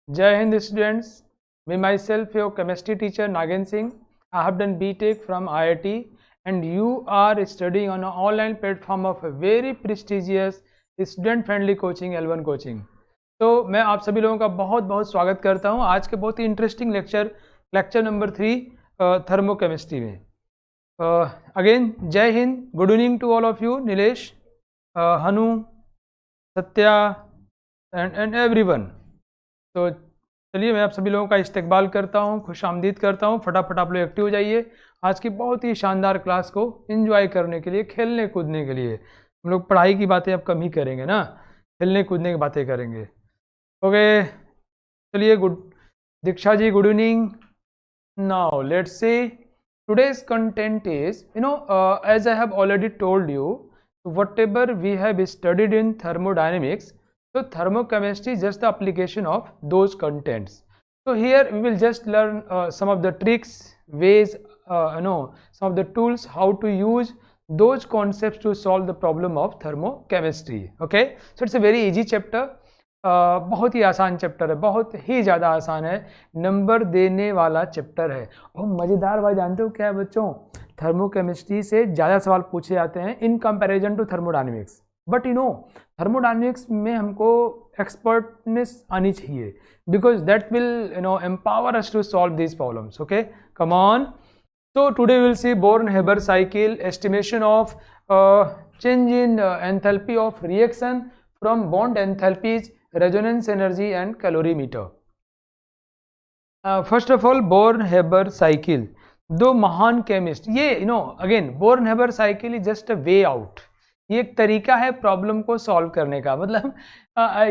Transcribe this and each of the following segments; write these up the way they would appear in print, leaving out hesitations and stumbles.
Jai Hind students, me myself your chemistry teacher Nagen Singh. I have done BTech from IIT and you are studying on an online platform of a very prestigious student friendly coaching L1 coaching. तो मैं आप सभी लोगों का बहुत बहुत स्वागत करता हूं आज के बहुत ही इंटरेस्टिंग लेक्चर नंबर 3 थर्मोकेमिस्ट्री में. Again Jai Hind, good evening to all of you, Nilesh, Hanu, Satya and everyone. तो चलिए मैं आप सभी लोगों का इस्तकबाल करता हूँ, खुश आमदीद करता हूँ. फटाफट आप लोग एक्टिव हो जाइए आज की बहुत ही शानदार क्लास को एंजॉय करने के लिए, खेलने कूदने के लिए. हम लोग पढ़ाई की बातें अब कम ही करेंगे ना, खेलने कूदने की बातें करेंगे. ओके चलिए, good Diksha ji, good evening. Now let's see today's content is, as I have already told you, whatever we have studied in thermodynamics, so thermochemistry is just the application of those contents. So here we will just learn some of the tricks, ways, some of the tools how to use those concepts to solve the problem of thermochemistry. Okay, so it's a very easy chapter. बहुत ही आसान chapter है, बहुत ही ज़्यादा आसान है, number देने वाला chapter है. और मज़ेदार बात जानते हो क्या है बच्चों, थर्मोकेमिस्ट्री से ज़्यादा सवाल पूछे जाते हैं in comparison to thermodynamics. But thermodynamics में हमको एक्सपर्टनेस आनी चाहिए because that will empower us to solve these problems. Okay come on. So today will see Born Haber cycle, estimation of change in enthalpy of reaction from bond enthalpies, resonance energy and calorimeter. First of all, Born-Haber cycle. दो महान chemist, ये again Born-Haber cycle is just a way out. ये एक तरीका है problem को solve करने का. मतलब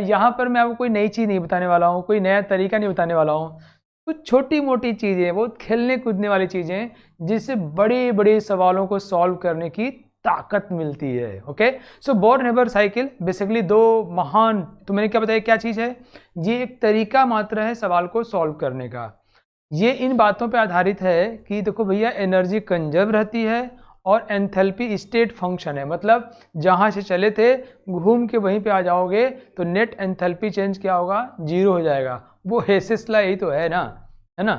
यहाँ पर मैं आपको कोई नई चीज़ नहीं बताने वाला हूँ, कोई नया तरीका नहीं बताने वाला हूँ. कुछ छोटी मोटी चीज़ें, बहुत खेलने कूदने वाली चीज़ें जिससे बड़े बड़े सवालों को सॉल्व करने की ताकत मिलती है. Okay so born-Haber cycle basically दो महान, तो मैंने क्या बताया क्या चीज़ है, ये एक तरीका मात्र है सवाल को सॉल्व करने का. ये इन बातों पे आधारित है कि देखो भैया, एनर्जी कंजर्व रहती है और एंथैल्पी स्टेट फंक्शन है. मतलब जहाँ से चले थे घूम के वहीं पे आ जाओगे तो नेट एंथैल्पी चेंज क्या होगा, जीरो हो जाएगा. वो हेसिस लॉ यही तो है ना.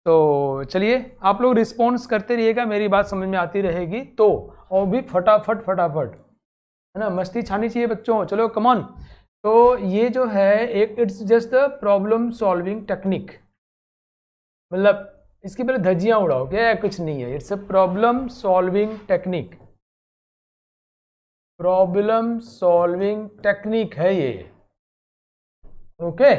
तो चलिए आप लोग रिस्पॉन्स करते रहिएगा, मेरी बात समझ में आती रहेगी तो, और भी फटाफट है ना, मस्ती छानी चाहिए बच्चों. चलो कम ऑन. तो ये जो है एक, it's just a problem solving technique. मतलब इसकी पहले धज्जियां उड़ाओ, क्या कुछ नहीं है, it's a problem solving technique. Problem solving technique है ये. ओके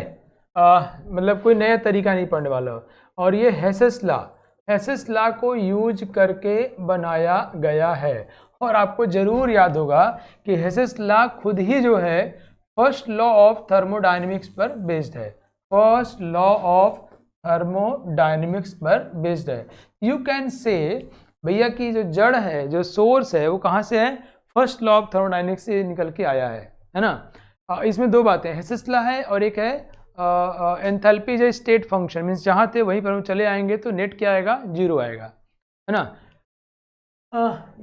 मतलब कोई नया तरीका नहीं पढ़ने वाला. और ये हेसेस लॉ को यूज करके बनाया गया है. और आपको जरूर याद होगा कि हेसेस लॉ खुद ही जो है फर्स्ट लॉ ऑफ थर्मोडायनेमिक्स पर बेस्ड है. फर्स्ट लॉ ऑफ थर्मोडायनेमिक्स पर बेस्ड है. यू कैन से भैया की जो जड़ है, जो सोर्स है, वो कहाँ से है, फर्स्ट लॉ ऑफ थर्मोडायनेमिक्स से निकल के आया है ना. इसमें दो बातें, हेसेस लॉ है और एक है एंथैल्पी जो स्टेट फंक्शन, मीन्स जहाँ थे वहीं पर हम चले आएंगे तो नेट क्या आएगा, जीरो आएगा, है ना.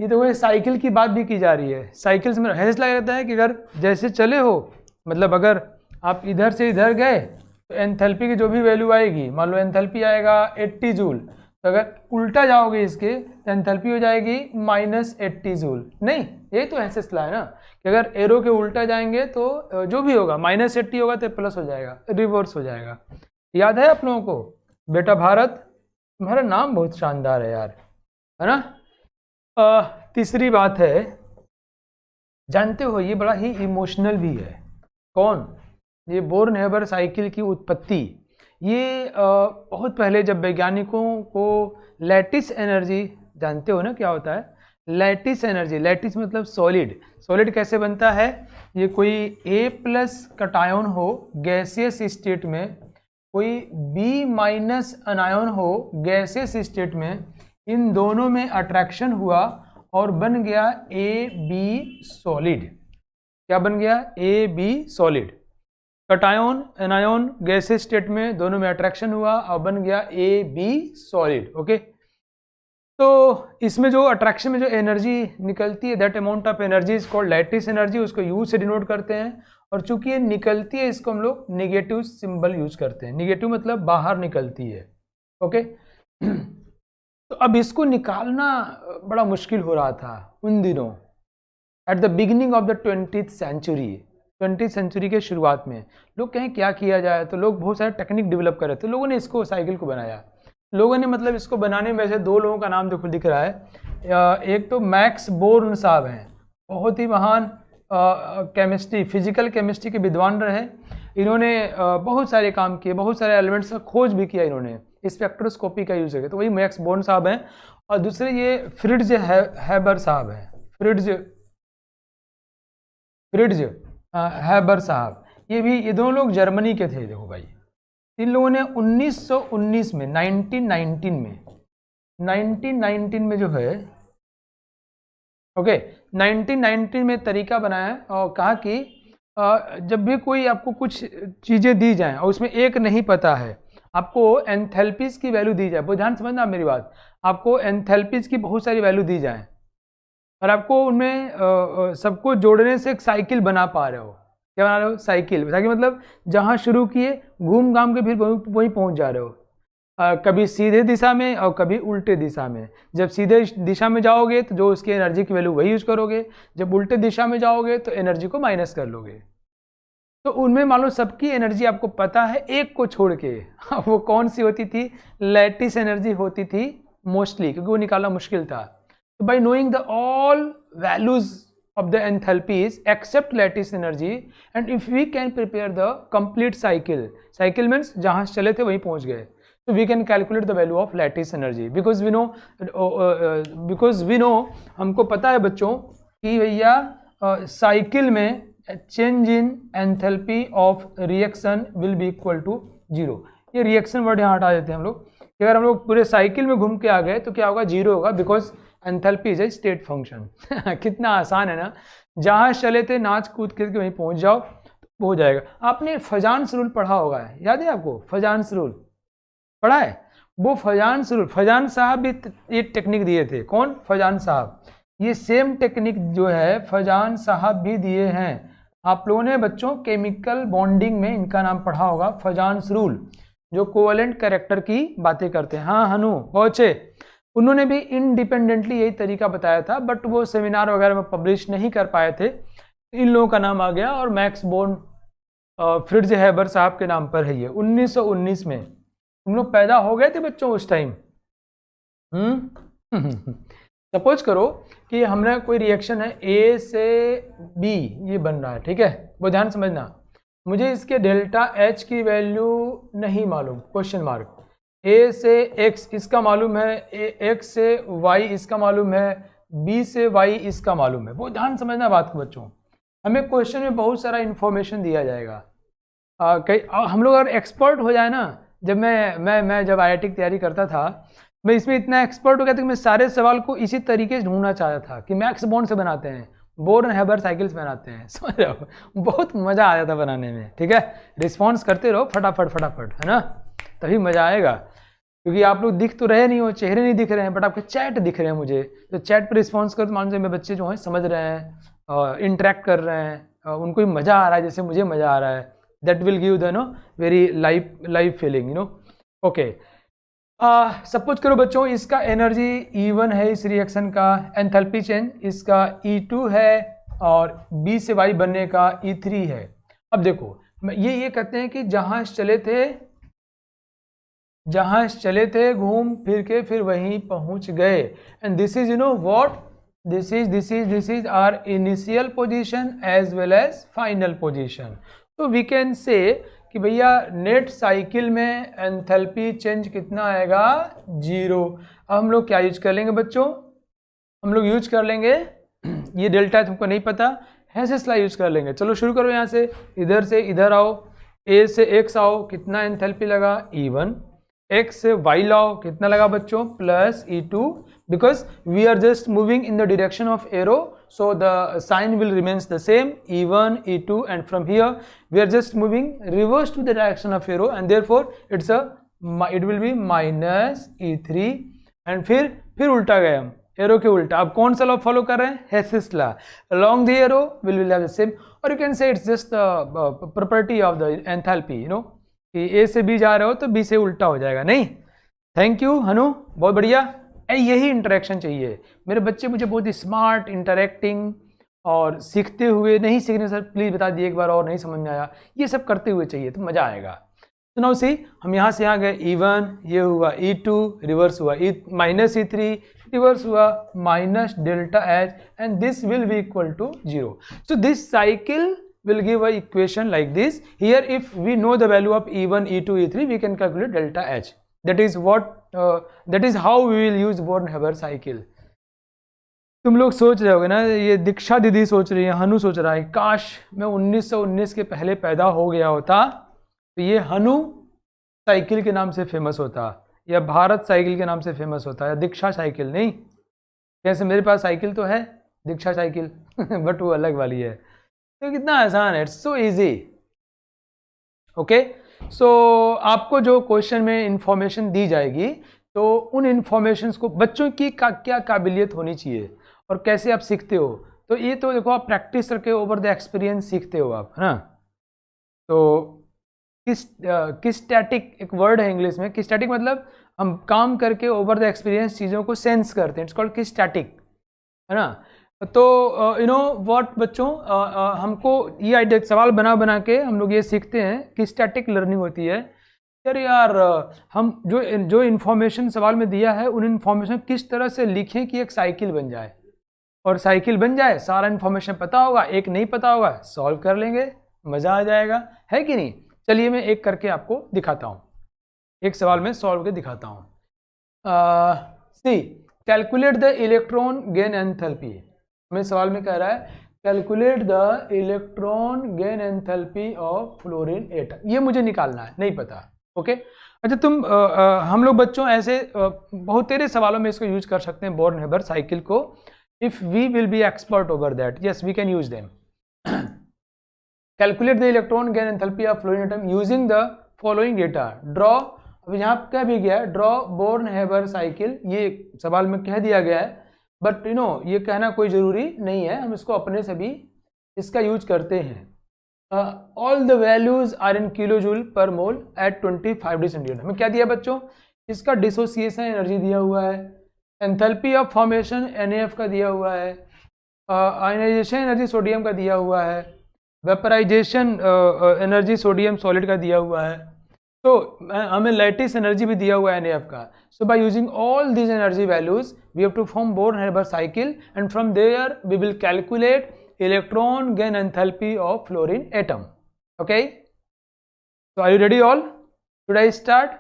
ये देखो साइकिल की बात भी की जा रही है. साइकिल्स में हेसेस लॉ रहता है कि अगर जैसे चले हो, मतलब अगर आप इधर से इधर गए तो एंथैल्पी की जो भी वैल्यू आएगी, मान लो एंथैल्पी आएगा 80 जूल, तो अगर उल्टा जाओगे इसके तो एंथैल्पी हो जाएगी -80 जूल. नहीं, यही तो हेसेस लॉ है ना, कि अगर एरो के उल्टा जाएंगे तो जो भी होगा -80 होगा तो प्लस हो जाएगा, रिवर्स हो जाएगा. याद है आप लोगों को बेटा भारत, तुम्हारा नाम बहुत शानदार है यार, है ना. तीसरी बात है, जानते हो ये बड़ा ही इमोशनल भी है. कौन, ये बोर्न-हेबर साइकिल की उत्पत्ति. ये बहुत पहले जब वैज्ञानिकों को लैटिस एनर्जी, जानते हो ना क्या होता है लैटिस एनर्जी, लैटिस मतलब सॉलिड कैसे बनता है, ये कोई A+ कटायन हो गैसियस स्टेट में, कोई B- अनायन हो गैसियस स्टेट में, इन दोनों में अट्रैक्शन हुआ और बन गया AB सॉलिड. क्या बन गया, AB solid. Cation anion gaseous state में दोनों में अट्रैक्शन हुआ और बन गया AB सॉलिड. ओके तो इसमें जो अट्रैक्शन में जो एनर्जी निकलती है, that amount of energy is called lattice energy, उसको यू से डिनोट करते हैं। और चूंकि ये निकलती है, इसको हम लोग निगेटिव सिंबल यूज करते हैं। निगेटिव मतलब बाहर निकलती है। ओके तो अब इसको निकालना बड़ा मुश्किल हो रहा था उन दिनों, at the beginning of the 20th century. 20th century के शुरुआत में लोग कहें क्या किया जाए, तो लोग बहुत सारे टेक्निक डेवलप कर रहे थे। लोगों ने इसको साइकिल को बनाया। लोगों ने मतलब इसको बनाने में वैसे दो लोगों का नाम देखो दिख रहा है। एक तो मैक्स बोर्न साहब हैं, बहुत ही महान केमिस्ट्री, फिजिकल केमिस्ट्री के विद्वान रहे। इन्होंने बहुत सारे काम किए, बहुत सारे एलिमेंट्स का खोज भी किया इन्होंने, स्पेक्ट्रोस्कोपी का यूज करके। तो वही मैक्स बोर्न साहब हैं। और दूसरे ये फ्रिट्ज हैबर साहब हैं, फ्रिट्ज हैबर साहब। ये दोनों लोग जर्मनी के थे। देखो भाई, इन लोगों ने 1919 में 1919 में जो है, ओके 1919 में तरीका बनाया और कहा कि जब भी कोई आपको कुछ चीज़ें दी जाएं और उसमें एक नहीं पता है, आपको एंथैल्पीज की वैल्यू दी जाए। बहुत ध्यान समझना मेरी बात, आपको एंथैल्पीज की बहुत सारी वैल्यू दी जाए और आपको उनमें सबको जोड़ने से एक साइकिल बना पा रहे हो। क्या बना रहे हो? साइकिल मतलब जहाँ शुरू किए घूम घाम के फिर वहीं पहुँच जा रहे हो। कभी सीधे दिशा में और कभी उल्टे दिशा में। जब सीधे दिशा में जाओगे तो जो उसकी एनर्जी की वैल्यू वही यूज करोगे, जब उल्टे दिशा में जाओगे तो एनर्जी को माइनस कर लोगे। तो उनमें मान लो सबकी एनर्जी आपको पता है, एक को छोड़ के वो कौन सी होती थी? लैटिस एनर्जी होती थी मोस्टली, क्योंकि वो निकालना मुश्किल था। तो bye knowing the all values of the enthalpies except lattice energy, and if we can prepare the complete cycle means जहाँ चले थे वहीं पहुँच गए, so we can calculate the value of lattice energy because we know हमको पता है बच्चों कि भैया साइकिल में change in enthalpy of reaction will be equal to 0। ये रिएक्शन वर्ड यहाँ हटा देते हैं हम लोग। अगर हम लोग पूरे साइकिल में घूम के आ गए तो क्या होगा? 0 होगा, because enthalpy is a state function. कितना आसान है ना, जहाँ चले थे नाच कूद करके वहीं पहुँच जाओ तो हो जाएगा। आपने फजान्स रूल पढ़ा होगा, याद है आपको? फजान्स रूल पढ़ा है? वो फजान्स रूल, फजान साहब भी ये टेक्निक दिए थे। कौन? फजान साहब। ये सेम टेक्निक जो है फजान साहब भी दिए हैं। आप लोगों ने बच्चों केमिकल बॉन्डिंग में इनका नाम पढ़ा होगा, फजान्स रूल, जो कोवेलेंट कैरेक्टर की बातें करते हैं। हाँ हनु पहुँचे, उन्होंने भी इंडिपेंडेंटली यही तरीका बताया था, बट वो सेमिनार वगैरह में पब्लिश नहीं कर पाए थे। इन लोगों का नाम आ गया और मैक्स बोर्न फ्रिट्ज हैबर साहब के नाम पर है ये। 1919 में हम लोग पैदा हो गए थे बच्चों उस टाइम। सपोज करो कि हमने कोई रिएक्शन है, ए से बी ये बन रहा है, ठीक है? वो ध्यान समझना, मुझे इसके डेल्टा एच की वैल्यू नहीं मालूम, क्वेश्चन मार्क। ए से एक्स इसका मालूम है, एक्स से वाई इसका मालूम है, बी से वाई इसका मालूम है। बहुत ध्यान समझना बात को बच्चों। हमें क्वेश्चन में बहुत सारा इन्फॉर्मेशन दिया जाएगा। हम लोग अगर एक्सपर्ट हो जाए ना, जब मैं जब आईआईटी की तैयारी करता था, मैं इसमें इतना एक्सपर्ट हो गया था कि मैं सारे सवाल को इसी तरीके से ढूंढना चाहता था कि मैक्स बॉन्ड से बनाते हैं, बोर्न हैबर साइकिल्स बनाते हैं। समझ रहे हो? बहुत मज़ा आ जाता बनाने में, ठीक है? रिस्पॉन्स करते रहो फटाफट, है ना? तभी मज़ा आएगा। क्योंकि आप लोग दिख तो रहे नहीं हो, चेहरे नहीं दिख रहे हैं, बट आपके चैट दिख रहे हैं मुझे। तो चैट पर रिस्पॉन्स कर, मान लीजिए मेरे बच्चे जो हैं समझ रहे हैं, इंटरेक्ट कर रहे हैं, उनको भी मज़ा आ रहा है जैसे मुझे मज़ा आ रहा है। That will give the very live feeling, okay. Suppose करो बच्चों इसका एनर्जी E1 है, इस रिएक्शन का एंथैल्पी चेंज इसका E2 है और B से Y बनने का E3 है। अब देखो ये कहते हैं कि जहाँ चले थे घूम फिर के फिर वहीं पहुँच गए। And this is what this is our initial position as well as final position. तो वी कैन से कि भैया नेट साइकिल में एंथैल्पी चेंज कितना आएगा? 0। अब हम लोग क्या यूज कर लेंगे बच्चों? हम लोग यूज कर लेंगे, ये डेल्टा तुमको नहीं पता, हेसेस लॉ यूज कर लेंगे। चलो शुरू करो, यहाँ से इधर आओ, ए से एक्स आओ, कितना एंथैल्पी लगा? E1। एक्स से वाई लाओ, कितना लगा बच्चों? Plus E2, because we are just moving in the direction of arrow, so the sign will remains the same, E1, E2, and from here we are just moving reverse to the direction of arrow, and therefore it will be minus E3 and फिर उल्टा गए हम, arrow के उल्टा। अब कौन सा law follow कर रहे हैं? Hess's law. Along the arrow will have the same, और you can say it's just property of the enthalpy, you know, कि ए से बी जा रहे हो तो बी से उल्टा हो जाएगा। नहीं, थैंक यू हनु, बहुत बढ़िया। यही इंटरेक्शन चाहिए मेरे बच्चे, मुझे बहुत ही स्मार्ट, इंटरेक्टिंग और सीखते हुए। नहीं सीखने सर प्लीज़ बता दिए एक बार और, नहीं समझ में आया, ये सब करते हुए चाहिए तो मज़ा आएगा। तो नाउ सी, हम यहाँ से यहाँ गए E1, ये हुआ E2, रिवर्स हुआ -E3, रिवर्स हुआ minus delta H, and this will be equal to 0। So this cycle will give a equation like this. Here if we know the value of E1, E2, E3, we can calculate delta H. That is what that is how we will use Born-Haber cycle. तुम लोग सोच रहे होगे ना, ये दीक्षा दीदी सोच रही है, हनु सोच रहा है, काश मैं 1919 के पहले पैदा हो गया होता तो ये हनु साइकिल के नाम से फेमस होता, या भारत साइकिल के नाम से फेमस होता, या दीक्षा साइकिल। नहीं, कैसे मेरे पास साइकिल तो है, दीक्षा साइकिल बट वो अलग वाली है। तो कितना आसान है, इट्स सो इजी। ओके, सो आपको जो क्वेश्चन में इंफॉर्मेशन दी जाएगी तो उन इंफॉर्मेशंस को बच्चों की क्या काबिलियत होनी चाहिए और कैसे आप सीखते हो, तो ये तो देखो आप प्रैक्टिस करके ओवर द एक्सपीरियंस सीखते हो आप, है ना। तो किस्टैटिक एक वर्ड है इंग्लिश में, किस्टैटिक मतलब हम काम करके ओवर द एक्सपीरियंस चीज़ों को सेंस करते हैं, इट्स कॉल्ड किस्टैटिक, है ना। तो यू नो व्हाट बच्चों, हमको ये आइडिया सवाल बना के हम लोग ये सीखते हैं कि स्टैटिक लर्निंग होती है। यार हम जो इन्फॉर्मेशन सवाल में दिया है उन इन्फॉर्मेशन किस तरह से लिखें कि एक साइकिल बन जाए, और साइकिल बन जाए, सारा इन्फॉर्मेशन पता होगा, एक नहीं पता होगा सॉल्व कर लेंगे, मज़ा आ जाएगा, है कि नहीं। चलिए मैं एक करके आपको दिखाता हूँ, एक सवाल में सॉल्व के दिखाता हूँ। See, calculate the electron gain enthalpy. हमें सवाल में कह रहा है calculate the electron gain enthalpy of fluorine atom, ये मुझे निकालना है, नहीं पता। ओके, अच्छा तुम हम लोग बच्चों ऐसे बहुत तेरे सवालों में इसको यूज कर सकते हैं, बोर्न-हेबर साइकिल को। If we will be expert over that, yes we can use them. Calculate the electron gain enthalpy of fluorine atom using the following data. Draw, अब यहाँ कह भी गया है ड्रॉ बोर्न-हेबर साइकिल, ये सवाल में कह दिया गया है, बट यू नो ये कहना कोई ज़रूरी नहीं है, हम इसको अपने से भी इसका यूज करते हैं। All the values are in kilo joule per mole eight 25 degree centigrade. हमें क्या दिया बच्चों, इसका डिसोसिएशन एनर्जी दिया हुआ है, एंथैल्पी ऑफ फॉर्मेशन NaF का दिया हुआ है, आयनाइजेशन एनर्जी सोडियम का दिया हुआ है, वेपराइजेशन एनर्जी सोडियम सॉलिड का दिया हुआ है, तो हमें लैटिस एनर्जी भी दिया हुआ है NaF का। So by using all these energy values we have to form Born Haber cycle, and from there we will calculate electron gain enthalpy of fluorine atom. Okay, so are you ready all? Should I start?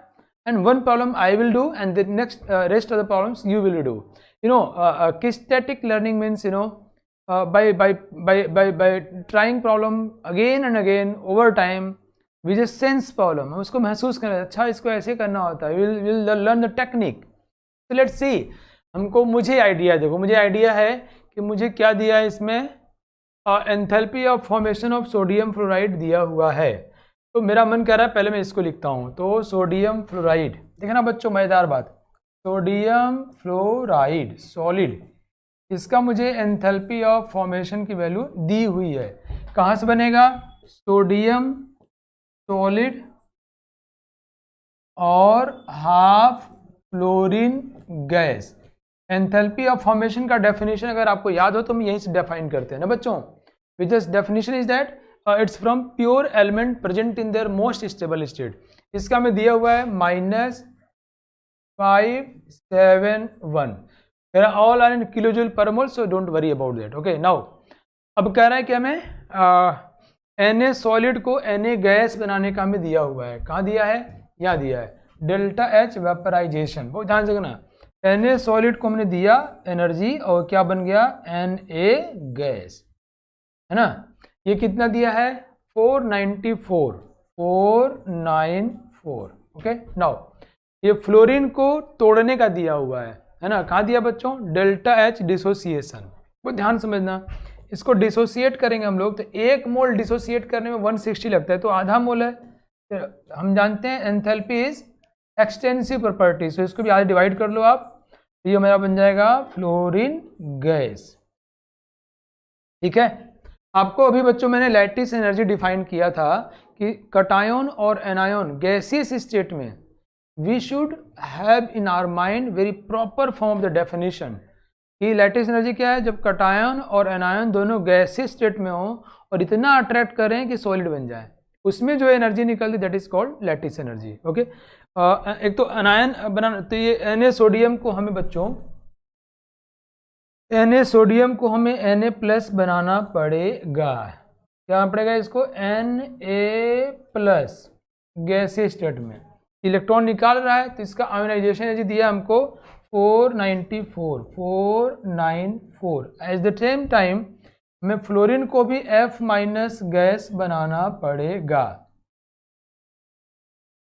And one problem I will do, and the next rest of the problems you will do. You know, kinesthetic learning means, you know, by trying problem again and again over time, we just sense problem, हम उसको महसूस करें, अच्छा इसको ऐसे करना होता है, we'll learn the technique. So let's see, हमको मुझे आइडिया देखो, मुझे आइडिया है कि मुझे क्या दिया है इसमें, enthalpy of formation of sodium fluoride दिया हुआ है। तो मेरा मन कर रहा है पहले मैं इसको लिखता हूँ, तो सोडियम फ्लोराइड, देखना बच्चों मज़ेदार बात, सोडियम फ्लोराइड सॉलिड, इसका मुझे एंथैल्पी ऑफ फॉर्मेशन की वैल्यू दी हुई है। कहाँ से बनेगा, सोडियम सॉलिड और half fluorine gas. Enthalpy of formation का डेफिनेशन अगर आपको याद हो तो हम यहीं से डिफाइन करते हैं ना बच्चों, which is definition is that it's from pure element present in their most stable state. इसका हमें दिया हुआ है -571, all are in kilo joule per mole, so don't worry about that. Okay, now अब कह रहा है कि हमें Na सॉलिड को Na गैस बनाने का हमें दिया हुआ है, कहाँ दिया है, यहाँ दिया है, डेल्टा H वेपराइजेशन, बहुत ध्यान से देखना, Na सॉलिड को हमने दिया एनर्जी और क्या बन गया, Na गैस, है ना। ये कितना दिया है, 494। ओके, नाउ ये फ्लोरीन को तोड़ने का दिया हुआ है ना, कहाँ दिया बच्चों, डेल्टा H डिसोसिएशन, वो ध्यान समझना, इसको डिसोसिएट करेंगे हम लोग तो 1 मोल डिसोसिएट करने में 160 लगता है, तो आधा मोल है। हम जानते हैं एंथैल्पी इज एक्सटेंसिव प्रॉपर्टी, सो इसको भी आधा डिवाइड कर लो आप, ये मेरा बन जाएगा फ्लोरीन गैस। ठीक है, आपको अभी बच्चों मैंने लैटिस एनर्जी डिफाइन किया था कि कटायन और एनायन गैसियस स्टेट में we should have in our mind very proper form of the definition कि लैटिस एनर्जी क्या है, जब कटायन और एनायन दोनों गैसियस स्टेट में हो और इतना अट्रैक्ट करें कि सॉलिड बन जाए, उसमें जो एनर्जी निकलती that is called lattice energy. Okay, एक तो एनायन बनाना, तो ये Na सोडियम को हमें बच्चों Na सोडियम को हमें Na प्लस बनाना पड़ेगा। क्या पड़ेगा इसको? Na प्लस गैसियस स्टेट में इलेक्ट्रॉन निकाल रहा है तो इसका आयोनाइजेशन एनर्जी दिया हमको 494। एट द सेम टाइम हमें फ्लोरीन को भी F माइनस गैस बनाना पड़ेगा।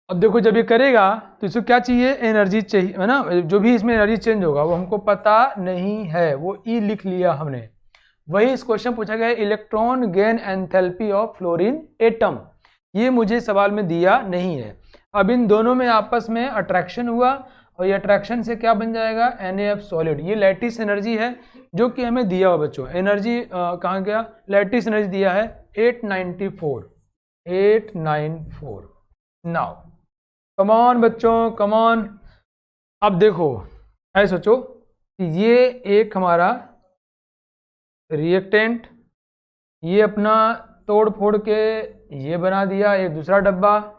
अब देखो जब ये करेगा तो इसको क्या चाहिए? एनर्जी चाहिए, है ना? जो भी इसमें एनर्जी चेंज होगा वो हमको पता नहीं है, वो E लिख लिया हमने। वही इस क्वेश्चन पूछा गया electron gain enthalpy of fluorine atom, ये मुझे सवाल में दिया नहीं है। अब इन दोनों में आपस में अट्रैक्शन हुआ और ये अट्रैक्शन से क्या बन जाएगा? NaF solid. ये लैटिस एनर्जी है जो कि हमें दिया हुआ बच्चों। एनर्जी कहाँ गया? लैटिस एनर्जी दिया है 894। नाउ कम ऑन बच्चों, कम ऑन। अब देखो ऐसे सोचो कि ये एक हमारा रिएक्टेंट, ये अपना तोड़ फोड़ के ये बना दिया एक दूसरा डब्बा,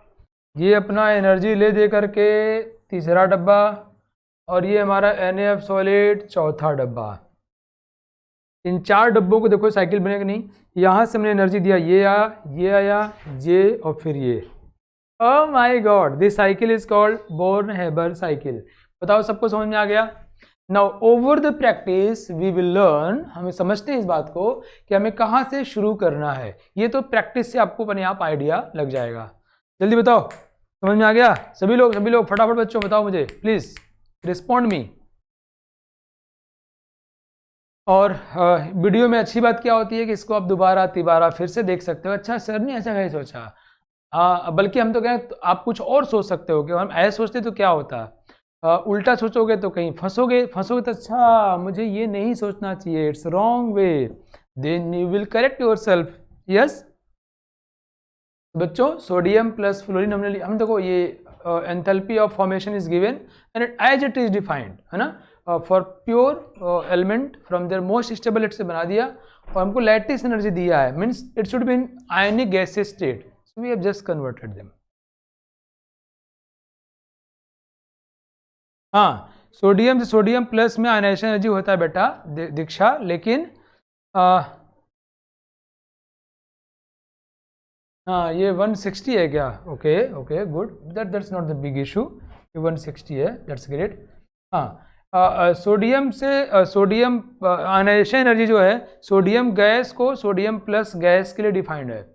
ये अपना एनर्जी ले दे करके तीसरा डब्बा, और ये हमारा NaF सॉलिड चौथा डब्बा। इन चार डब्बों को देखो साइकिल बनेगा नहीं, यहाँ से हमने एनर्जी दिया, ये आया, ये और फिर ये। Oh my God, this cycle is called Born Haber cycle. बताओ सबको समझ में आ गया? Now over the practice we will learn, हमें समझते हैं इस बात को कि हमें कहाँ से शुरू करना है। ये तो प्रैक्टिस से आपको अपने आप आइडिया लग जाएगा। जल्दी बताओ, समझ में आ गया? सभी लोग फटाफट बच्चों बताओ मुझे, प्लीज रिस्पॉन्ड मी। और वीडियो में अच्छी बात क्या होती है कि इसको आप दोबारा तिबारा फिर से देख सकते हो। अच्छा सर ने ऐसा कैसे सोचा? बल्कि हम तो कहें तो आप कुछ और सोच सकते हो कि हम ऐसे सोचते तो क्या होता, उल्टा सोचोगे तो कहीं फंसोगे तो अच्छा मुझे ये नहीं सोचना चाहिए, it's wrong way, then you will correct yourself. Yes बच्चों, सोडियम प्लस फ्लोरीन हमने लिया, हम देखो ये enthalpy of formation is given and as it is defined, है ना? For pure element from their most stable it से बना दिया, और हमको लैटिस एनर्जी दिया है, means it should be in ionic gaseous state, so we have just converted them. हाँ, सोडियम से सोडियम प्लस में आयनाइजेशन एनर्जी होता है बेटा दीक्षा, लेकिन हाँ ये 160 है क्या? Okay okay good, that's not the big issue, ये 160 है, दैट्स ग्रेट। हाँ, सोडियम से सोडियम आयनाइजेशन एनर्जी जो है सोडियम गैस को सोडियम प्लस गैस के लिए डिफाइंड है।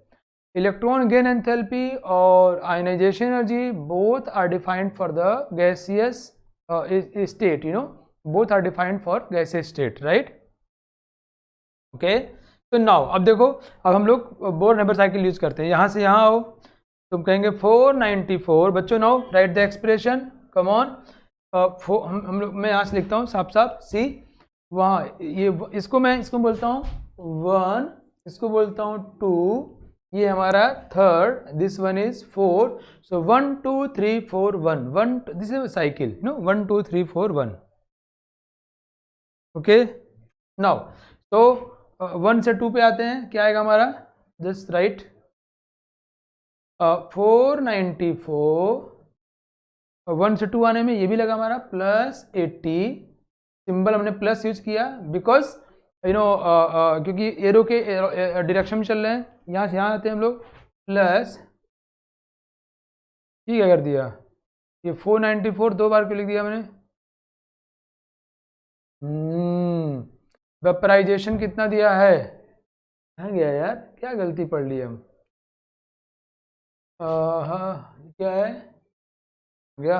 इलेक्ट्रॉन गेन एंथैल्पी और ionization energy both are defined for the gaseous state, both are defined for gaseous state, right? Okay, तो नाउ अब देखो, अब हम लोग बोर्न हेबर साइकिल यूज करते हैं। यहाँ से यहाँ आओ, तुम कहेंगे 494 बच्चों। Now right the expression, come on. हम लोग, मैं यहाँ से लिखता हूँ साफ सी, वहाँ ये इसको बोलता हूँ 1, इसको बोलता हूँ 2, ये हमारा third, this one is 4, so 1 2 3 4 1, this is cycle, 1 2 3 4 1। Okay, now तो 1 से 2 पे आते हैं, क्या आएगा हमारा? जस्ट राइट 494, 1 से 2 आने में ये भी लगा हमारा प्लस 80, सिंबल हमने प्लस यूज किया बिकॉज क्योंकि एरो के डायरेक्शन में चल रहे हैं, यहाँ से यहाँ आते हैं हम लोग प्लस, ठीक है कर दिया। ये 494 2 बार क्यों लिख दिया मैंने? वेपराइजेशन कितना दिया है? गया यार, क्या गलती पढ़ ली हम? हाँ क्या है गया?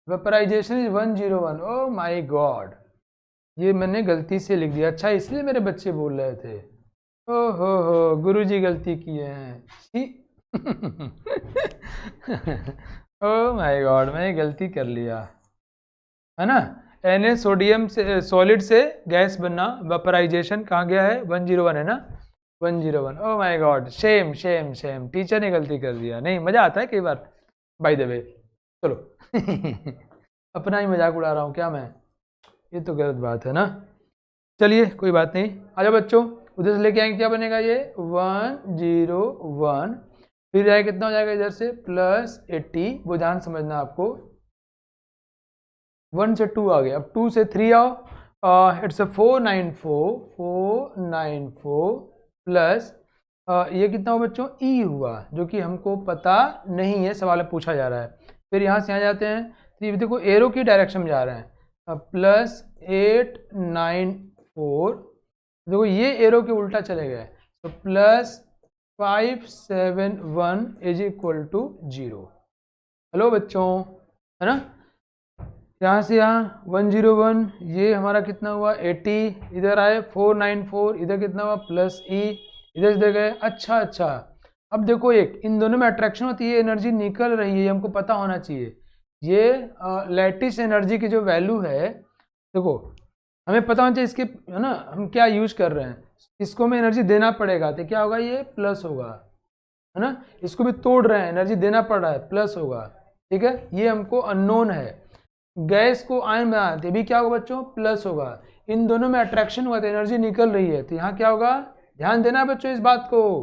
Vaporization is 101। Oh my God, ये मैंने गलती से लिख दिया। अच्छा इसलिए मेरे बच्चे बोल रहे थे, ओहो गुरुजी गलती किए हैं। ओह माय गॉड, मैं गलती कर लिया, है ना? Na सोडियम से सॉलिड से गैस बनना, वेपराइजेशन कहाँ गया है, 101 है ना, 101। Oh my God, Shem Shem Shem, teacher ने गलती कर दिया। नहीं, मजा आता है कई बार बाय द वे। चलो अपना ही मजाक उड़ा रहा हूँ क्या मैं, ये तो गलत बात है ना। चलिए कोई बात नहीं, आ जाओ बच्चों, उधर से लेके आएंगे, क्या बनेगा ये 101, फिर जाए कितना हो जाएगा इधर से +80, वो ध्यान समझना आपको, 1 से 2 आ गया, अब 2 से 3 आओ, इट्स 494 प्लस ये कितना हुआ बच्चों, ई हुआ, जो कि हमको पता नहीं है, सवाल में पूछा जा रहा है। फिर यहाँ से यहाँ जाते हैं, तो ये देखो एरो की डायरेक्शन में जा रहे हैं, +894, देखो ये एरो के उल्टा चले गए, तो +571 इज इक्वल टू 0। हेलो बच्चों, है ना, यहाँ से यहाँ 101, ये हमारा कितना हुआ 80, इधर आए 494, इधर कितना हुआ +E, इधर से गए। अच्छा अच्छा, अब देखो एक इन दोनों में अट्रैक्शन होती है, एनर्जी निकल रही है, हमको पता होना चाहिए। ये लैटिस एनर्जी की जो वैल्यू है, देखो हमें पता होना चाहिए इसके, है ना, हम क्या यूज कर रहे हैं, इसको हमें एनर्जी देना पड़ेगा, तो क्या होगा, ये प्लस होगा, है ना, इसको भी तोड़ रहे हैं, एनर्जी देना पड़ रहा है, प्लस होगा, ठीक है, ये हमको अननोन है। गैस को आयन बनाते भी क्या होगा बच्चों, प्लस होगा। इन दोनों में अट्रैक्शन हुआ तो एनर्जी निकल रही है, तो यहाँ क्या होगा, ध्यान देना बच्चों इस बात को,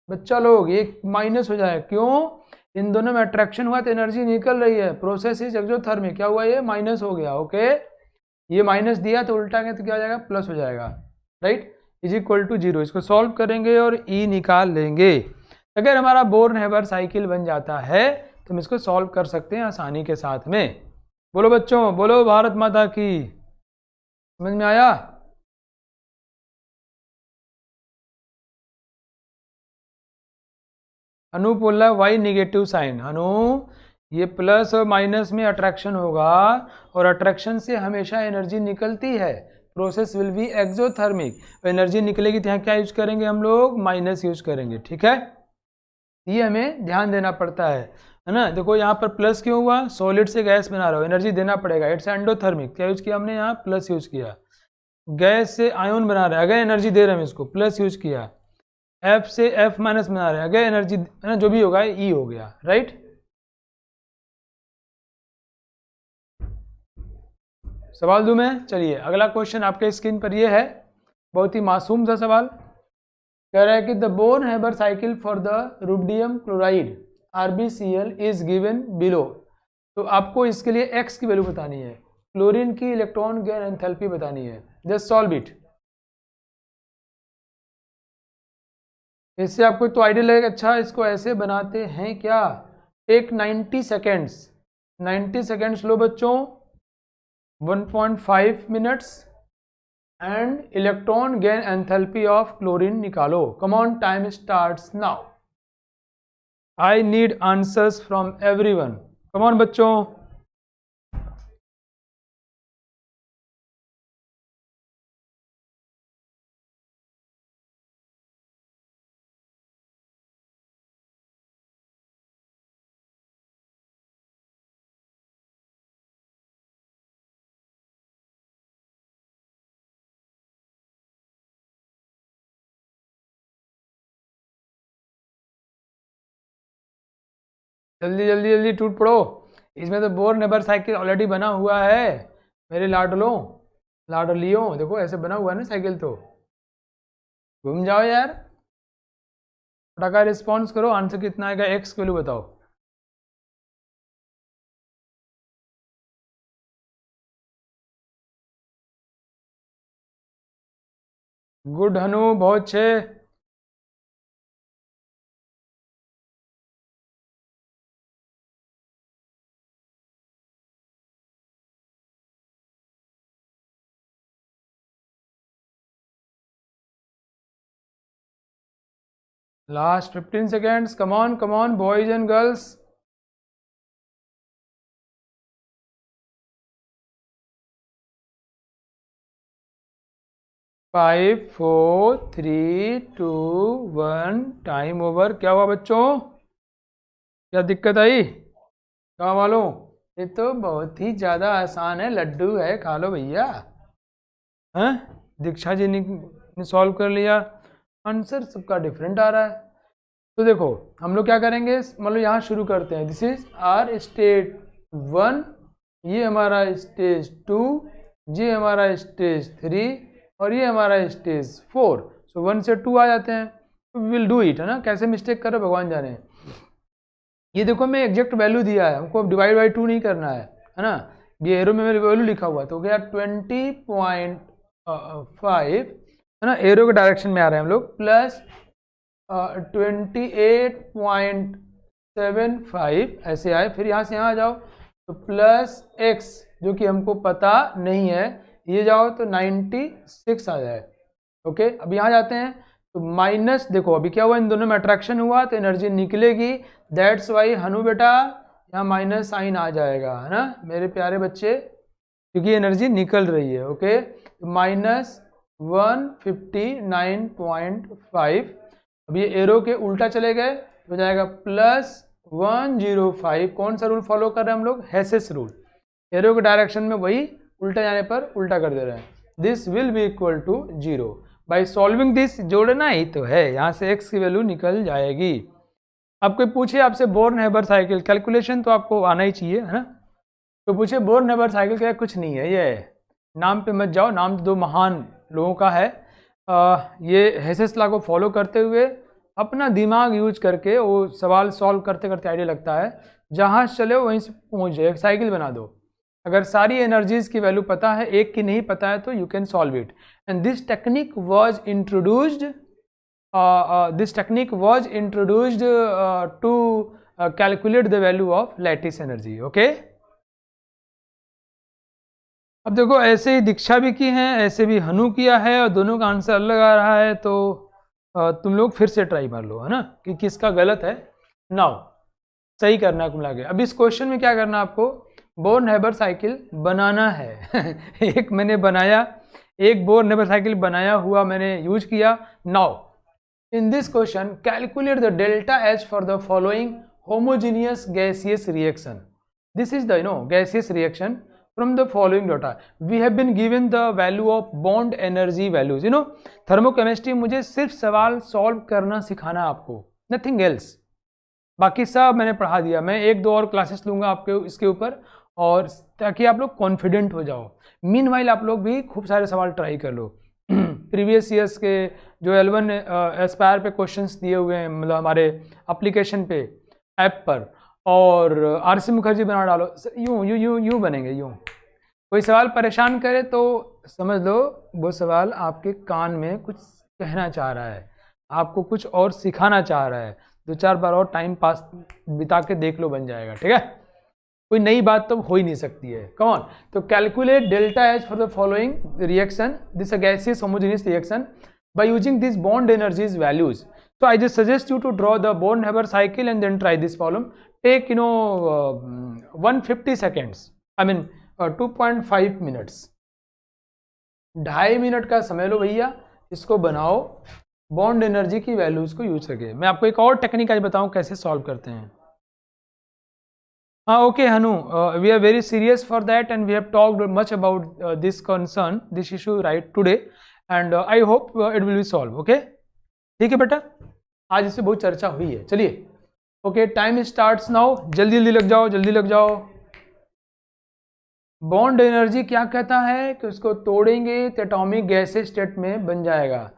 बच्चा लोग, ये माइनस हो जाए, क्यों, इन दोनों में अट्रैक्शन हुआ तो एनर्जी निकल रही है, प्रोसेस इज एक्सोथर्मिक, क्या हुआ, ये माइनस हो गया, ओके, ये माइनस दिया तो उल्टा गया तो क्या हो जाएगा, प्लस हो जाएगा, राइट, इज इक्वल टू 0। इसको सॉल्व करेंगे और ई निकाल लेंगे। अगर हमारा बोर्न-हेबर साइकिल बन जाता है तो हम इसको सॉल्व कर सकते हैं आसानी के साथ में। बोलो बच्चों, बोलो भारत माता की, समझ में आया। अनु बोल रहा है वाई नेगेटिव साइन, अनु ये प्लस और माइनस में अट्रैक्शन होगा, और अट्रैक्शन से हमेशा एनर्जी निकलती है, process will be exothermic, energy निकलेगी तो यहाँ क्या यूज करेंगे हम लोग, माइनस यूज करेंगे, ठीक है, ये हमें ध्यान देना पड़ता है ना। देखो यहाँ पर प्लस क्यों हुआ, सॉलिड से गैस बना रहा हो, एनर्जी देना पड़ेगा, इट्स एंडोथर्मिक, क्या यूज किया हमने यहाँ, प्लस यूज किया। गैस से आयन बना रहे हैं, अगर एनर्जी दे रहे हैं इसको, प्लस यूज किया। एफ से एफ माइनस बना रहे हैं, अगर एनर्जी, है ना, जो भी होगा ई हो गया, राइट। सवाल दूं मैं, चलिए अगला क्वेश्चन आपके स्क्रीन पर ये है, बहुत ही मासूम सा सवाल, कह रहा है कि the born-Haber cycle for the rubidium chloride RbCl is given below. तो आपको इसके लिए x की वैल्यू बतानी है, क्लोरीन की इलेक्ट्रॉन गेन एंथैल्पी बतानी है, जस्ट सॉल्व इट। इससे आपको तो आइडिया लगेगा, अच्छा इसको ऐसे बनाते हैं क्या। टेक 90 सेकेंड्स, 90 सेकेंड्स लो बच्चों, 1.5 minutes, and electron gain enthalpy of chlorine निकालो। Come on, time starts now. I need answers from everyone, come on बच्चों। जल्दी जल्दी जल्दी टूट पड़ो, इसमें तो बोर्न-हेबर साइकिल ऑलरेडी बना हुआ है मेरे लाडलों लाडलियों, देखो ऐसे बना हुआ है ना साइकिल, तो घूम जाओ यार, फटाका रिस्पॉन्स करो, आंसर कितना आएगा, एक्स की वैल्यू बताओ। गुड हनु, बहुत अच्छे। Last 15 seconds, come on boys and girls. 5 4 3 2 1, time over. क्या हुआ बच्चों, क्या दिक्कत आई गाँव वालों, ये तो बहुत ही ज़्यादा आसान है, लड्डू है, खा लो भैया। हैं? दीक्षा जी ने सॉल्व कर लिया, आंसर सबका डिफरेंट आ रहा है। तो देखो हम लोग क्या करेंगे, मतलब यहाँ शुरू करते हैं। दिस इज आर स्टेज 1, ये हमारा स्टेज 2, ये हमारा स्टेज 3 और ये हमारा स्टेज 4। सो 1 से 2 आ जाते हैं, तो विल डू इट, है ना। कैसे मिस्टेक करो भगवान जाने। ये देखो मैं एग्जैक्ट वैल्यू दिया है, हमको डिवाइड बाई 2 नहीं करना है ना। ये एरो में मेरे वैल्यू लिखा हुआ है, तो हो गया 20.5, है ना। एरो के डायरेक्शन में आ रहे हैं हम लोग, प्लस 28.75 ऐसे आए। फिर यहाँ से यहाँ जाओ तो प्लस x, जो कि हमको पता नहीं है, ये जाओ तो 96 आ जाए। ओके, अब यहाँ जाते हैं तो माइनस, देखो अभी क्या हुआ, इन दोनों में अट्रैक्शन हुआ तो एनर्जी निकलेगी। दैट्स वाई हनु बेटा यहाँ माइनस साइन आ जाएगा, है ना मेरे प्यारे बच्चे, क्योंकि एनर्जी निकल रही है। Okay, minus 159.5। अब ये एरो के उल्टा चले गए, हो जाएगा प्लस 105। कौन सा रूल फॉलो कर रहे हैं हम लोग, हेसेस रूल। एरो के डायरेक्शन में वही, उल्टा जाने पर उल्टा कर दे रहे हैं। This will be equal to 0। By solving this, जोड़ना ही तो है, यहाँ से x की वैल्यू निकल जाएगी। अब कोई पूछे आपसे बोर्न हेबर साइकिल कैलकुलेशन, तो आपको आना ही चाहिए, है ना। तो पूछे बोर्न हेबर साइकिल क्या, कुछ नहीं है, ये नाम पे मत जाओ, नाम तो दो महान लोगों का है। ये हेसेस लॉ को फॉलो करते हुए अपना दिमाग यूज करके वो सवाल सॉल्व करते करते आइडिया लगता है, जहाँ चले वहीं से पहुँच जाए। एक साइकिल बना दो, अगर सारी एनर्जीज की वैल्यू पता है, एक की नहीं पता है, तो you can solve it. And this technique was introduced to calculate the value of lattice energy. Okay, अब देखो ऐसे ही दीक्षा भी की है, ऐसे भी हनु किया है, और दोनों का आंसर अलग आ रहा है। तो तुम लोग फिर से ट्राई मार लो, है ना, कि किसका गलत है। नाउ सही करना है कुल मिला के। अब इस क्वेश्चन में क्या करना है आपको, बोर्न हेबर साइकिल बनाना है। एक मैंने बनाया, एक बोर्न हेबर साइकिल बनाया हुआ मैंने यूज किया। Now in this question calculate the delta H for the following homogeneous gaseous reaction. This is the gaseous reaction from the following data. We have been given the value of bond energy values. Thermochemistry मुझे सिर्फ सवाल solve करना सिखाना आपको, nothing else. बाकी सब मैंने पढ़ा दिया। मैं एक दो और क्लासेस लूंगा आपके इसके ऊपर, और ताकि आप लोग कॉन्फिडेंट हो जाओ। मीनवाइल आप लोग भी खूब सारे सवाल ट्राई कर लो। प्रीवियस ईयर्स के जो L1 एस्पायर पे क्वेश्चंस दिए हुए हैं, मतलब हमारे एप्लीकेशन पे, ऐप पर, और RC मुखर्जी बना डालो, यूं यूं यूं यूं बनेंगे यूं। कोई सवाल परेशान करे तो समझ लो वो सवाल आपके कान में कुछ कहना चाह रहा है, आपको कुछ और सिखाना चाह रहा है। 2-4 बार और टाइम पास बिता के देख लो, बन जाएगा, ठीक है। कोई नई बात तो हो ही नहीं सकती है। कौन, तो calculate delta H for the following reaction, this gaseous homogeneous reaction by using this bond energies values. So I just suggest you to draw the Born-Haber cycle and then try this problem. Take 150 seconds. I mean 2.5 minutes. 2.5 minute का समय लो भैया, इसको बनाओ bond energy की values को use करके। मैं आपको एक और टेक्निक आज बताऊं कैसे सॉल्व करते हैं। हाँ okay Hanu, we are very serious for that and we have talked much about this concern, this issue right today, and I hope it will be solve. Okay, ठीक है बेटा, आज इससे बहुत चर्चा हुई है। चलिए ओके, टाइम स्टार्ट्स नाउ, जल्दी जल्दी लग जाओ, जल्दी लग जाओ। बॉन्ड एनर्जी क्या कहता है कि उसको तोड़ेंगे तो एटॉमिक गैसेस स्टेट में बन जाएगा।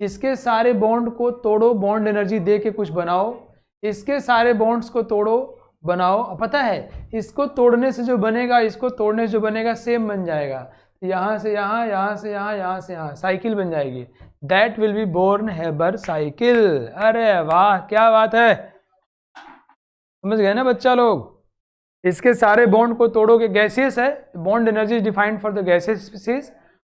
इसके सारे बॉन्ड को तोड़ो, बॉन्ड एनर्जी दे के कुछ बनाओ, इसके सारे बॉन्ड्स को तोड़ो बनाओ, पता है इसको तोड़ने से जो बनेगा, इसको तोड़ने से जो बनेगा सेम बन जाएगा। यहाँ से यहाँ, यहाँ से यहाँ, यहाँ से यहाँ, साइकिल बन जाएगी। That will be Born Haber cycle. अरे वाह, क्या बात है, समझ गए ना बच्चा लोग। इसके सारे बॉन्ड को तोड़ोगे, गैसियस है, bond energy defined for the gaseous species,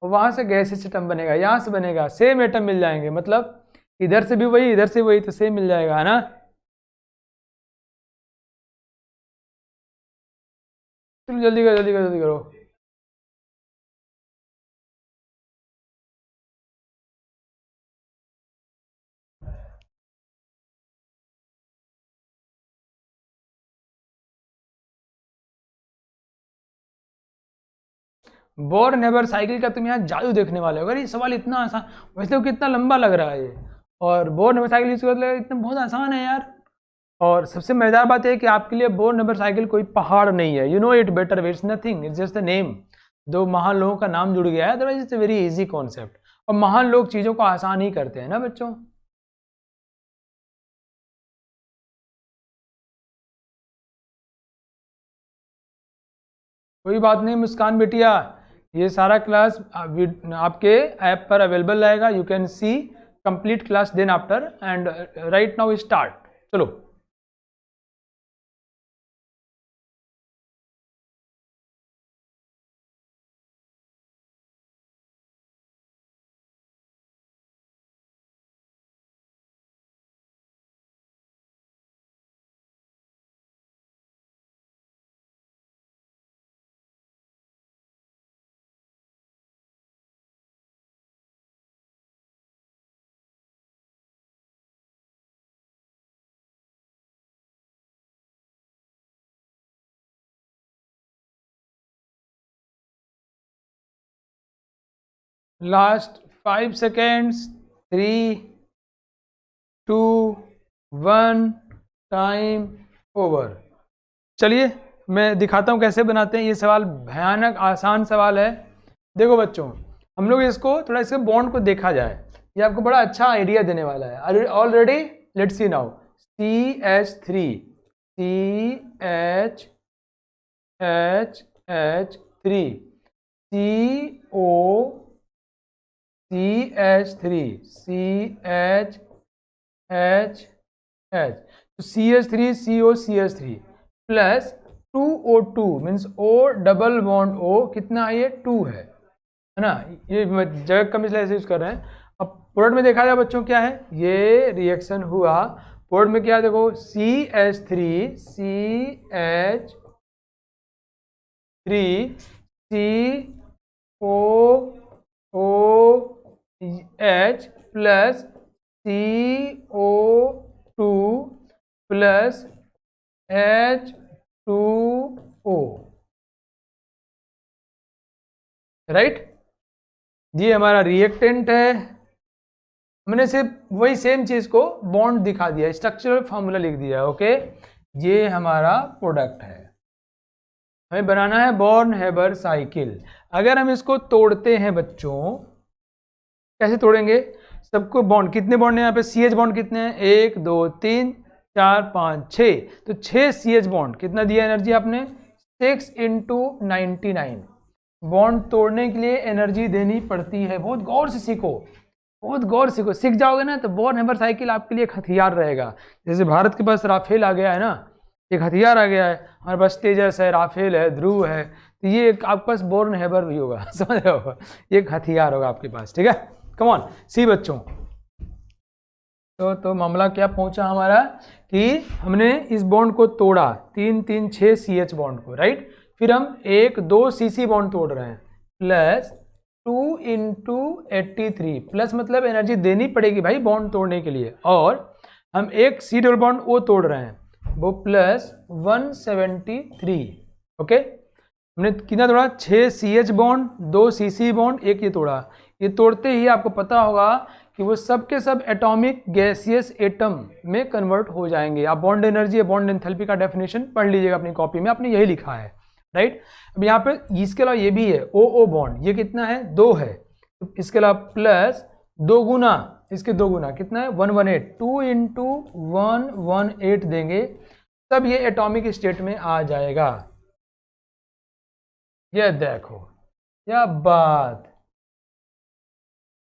वहां से गैसियस एटम बनेगा, यहाँ से बनेगा, सेम एटम मिल जाएंगे। मतलब इधर से भी वही, इधर से वही, तो सेम मिल जाएगा, है ना। चलो जल्दी करो, जल्दी करो, जल्दी करो। बोर नेबर साइकिल का तुम यहाँ जादू देखने वाले हो। अगर ये सवाल इतना आसान, वैसे तो कितना लंबा लग रहा है ये, और बोर नेबर साइकिल यूज कर इतना बहुत आसान है यार। और सबसे मजेदार बात है कि आपके लिए बोर नेबर साइकिल कोई पहाड़ नहीं है, you know it better, it's nothing, it's just the name. दो महान लोगों का नाम जुड़ गया है, otherwise it's a very easy concept. और महान लोग चीजों को आसान ही करते हैं ना बच्चों। कोई बात नहीं मुस्कान बेटिया, ये सारा क्लास आपके ऐप पर अवेलेबल रहेगा, you can see complete class then after, and right now start. चलो लास्ट 5 सेकेंड्स, 3, 2, 1, टाइम ओवर। चलिए मैं दिखाता हूँ कैसे बनाते हैं। ये सवाल भयानक आसान सवाल है। देखो बच्चों, हम लोग इसको थोड़ा इसके बॉन्ड को देखा जाए, ये आपको बड़ा अच्छा आइडिया देने वाला है। Are you all ready? Let's see now. CH3 CH3 CO CH3 CH तो CH3 CO CH3 plus 2O2 means O double bond O कितना है, ये 2 है ना। ये जगह कम इसलिए ऐसे यूज कर रहे हैं। अब प्रोडक्ट में देखा जाए बच्चों क्या है, ये रिएक्शन हुआ प्रोडक्ट में, क्या देखो CH3 COOH plus CO2 plus H2O, right. ये हमारा रिएक्टेंट है। हमने सिर्फ वही सेम चीज को बॉन्ड दिखा दिया, स्ट्रक्चरल फॉर्मूला लिख दिया, ओके। ये हमारा प्रोडक्ट है। हमें बनाना है बॉर्न हेबर साइकिल। अगर हम इसको तोड़ते हैं बच्चों, कैसे तोड़ेंगे? सबको बॉन्ड, कितने बॉन्ड है यहाँ पे? CH बॉन्ड कितने हैं? 1 2 3 4 5 6, तो 6 CH बॉन्ड कितना दिया एनर्जी आपने? 6 × 99। बॉन्ड तोड़ने के लिए एनर्जी देनी पड़ती है। बहुत गौर से सीखो, बहुत गौर सीखो, सीख जाओगे ना तो बॉर्न हेबर साइकिल आपके लिए एक हथियार रहेगा। जैसे भारत के पास राफेल आ गया है ना, एक हथियार आ गया है। हमारे पास तेजस है, राफेल है, ध्रुव है, तो ये एक आपके पास बॉर्न हेबर भी होगा, समझ रहे हो? एक हथियार होगा आपके पास, ठीक है। कम ऑन सी बच्चों। तो मामला क्या पहुंचा हमारा कि हमने इस बॉन्ड को तोड़ा, 3 3 6 CH बॉन्ड को, राइट। फिर हम 1 2 CC बॉन्ड तोड़ रहे हैं, प्लस 2 × 83, प्लस मतलब एनर्जी देनी पड़ेगी भाई बॉन्ड तोड़ने के लिए। और हम एक C डबल बॉन्ड O तोड़ रहे हैं, वो प्लस 173, ओके। हमने कितना तोड़ा? 6 CH बॉन्ड, 2 CC बॉन्ड, एक ये तोड़ा। ये तोड़ते ही आपको पता होगा कि वो सब के सब एटॉमिक गैसियस एटम में कन्वर्ट हो जाएंगे। आप बॉन्ड एनर्जी, बॉन्ड एंथैल्पी का डेफिनेशन पढ़ लीजिएगा अपनी कॉपी में, आपने यही लिखा है, राइट। अब यहाँ पे इसके अलावा ये भी है OO बॉन्ड, ये कितना है? 2 है। तो इसके अलावा प्लस 2 गुना, इसके 2 गुना कितना है? 118, 2 × 118 देंगे, तब ये एटॉमिक स्टेट में आ जाएगा। ये देखो क्या बात।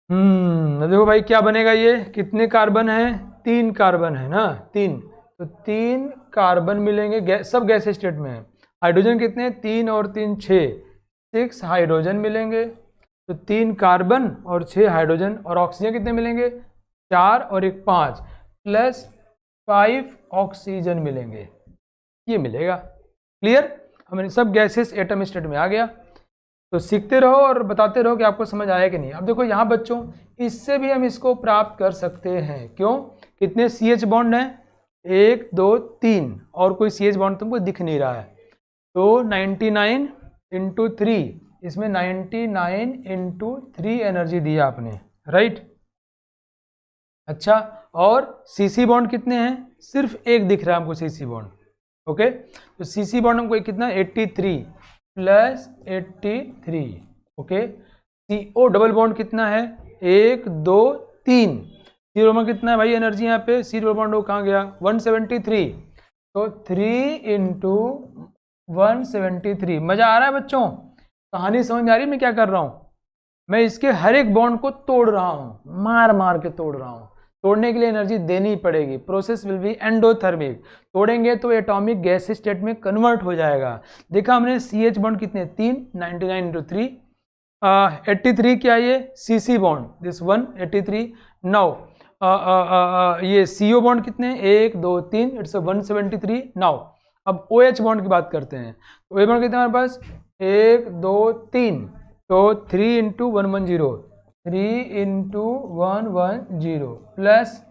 देखो भाई क्या बनेगा, ये कितने कार्बन है? 3 कार्बन है ना, 3, तो 3 कार्बन मिलेंगे, सब गैस स्टेट में है। हाइड्रोजन कितने? 3 और 3 6 हाइड्रोजन मिलेंगे, तो 3 कार्बन और 6 हाइड्रोजन। और ऑक्सीजन कितने मिलेंगे? 4 और 1 5, प्लस 5 ऑक्सीजन मिलेंगे, ये मिलेगा। क्लियर? हमने सब गैसेस एटम स्टेट में आ गया। तो सीखते रहो और बताते रहो कि आपको समझ आया कि नहीं। अब देखो यहाँ बच्चों, इससे भी हम इसको प्राप्त कर सकते हैं। क्यों? कितने CH बॉन्ड हैं? 1 2 3, और कोई CH बॉन्ड तुमको दिख नहीं रहा है, तो 99 × 3 इसमें 99 इंटू 3 एनर्जी दिया आपने, राइट। अच्छा, और सीसी बॉन्ड कितने हैं? सिर्फ एक दिख रहा है हमको सीसी बॉन्ड। ओके, तो सीसी बॉन्ड हमको कितना, 83 plus 83। Okay, C O double bond कितना है, 1 2 3। सी डबल बॉन्ड कितना है भाई एनर्जी यहाँ पे, सी डबल बॉन्ड वो कहाँ गया, 173। तो 3 इंटू 173। मजा आ रहा है बच्चों? कहानी समझ में आ रही है मैं क्या कर रहा हूँ? मैं इसके हर एक बॉन्ड को तोड़ रहा हूँ, मार मार के तोड़ रहा हूँ। तोड़ने के लिए एनर्जी देनी पड़ेगी। Process will be endothermic. तोड़ेंगे तो एटॉमिक गैस स्टेट में कन्वर्ट हो जाएगा। देखा हमने सी एच बॉन्ड कितने, 3, 99 इंटू 3, 83 क्या ये सीसी बॉन्ड, दिस 183। नाउ ये सीओ बॉन्ड कितने, 1 2 3, इट्स 173। नाउ अब ओ एच बॉन्ड की बात करते हैं। तो ओ बॉन्ड कितने हमारे पास, 1 2 3, तो 3 इंटू 110, 3 इंटू 110 प्लस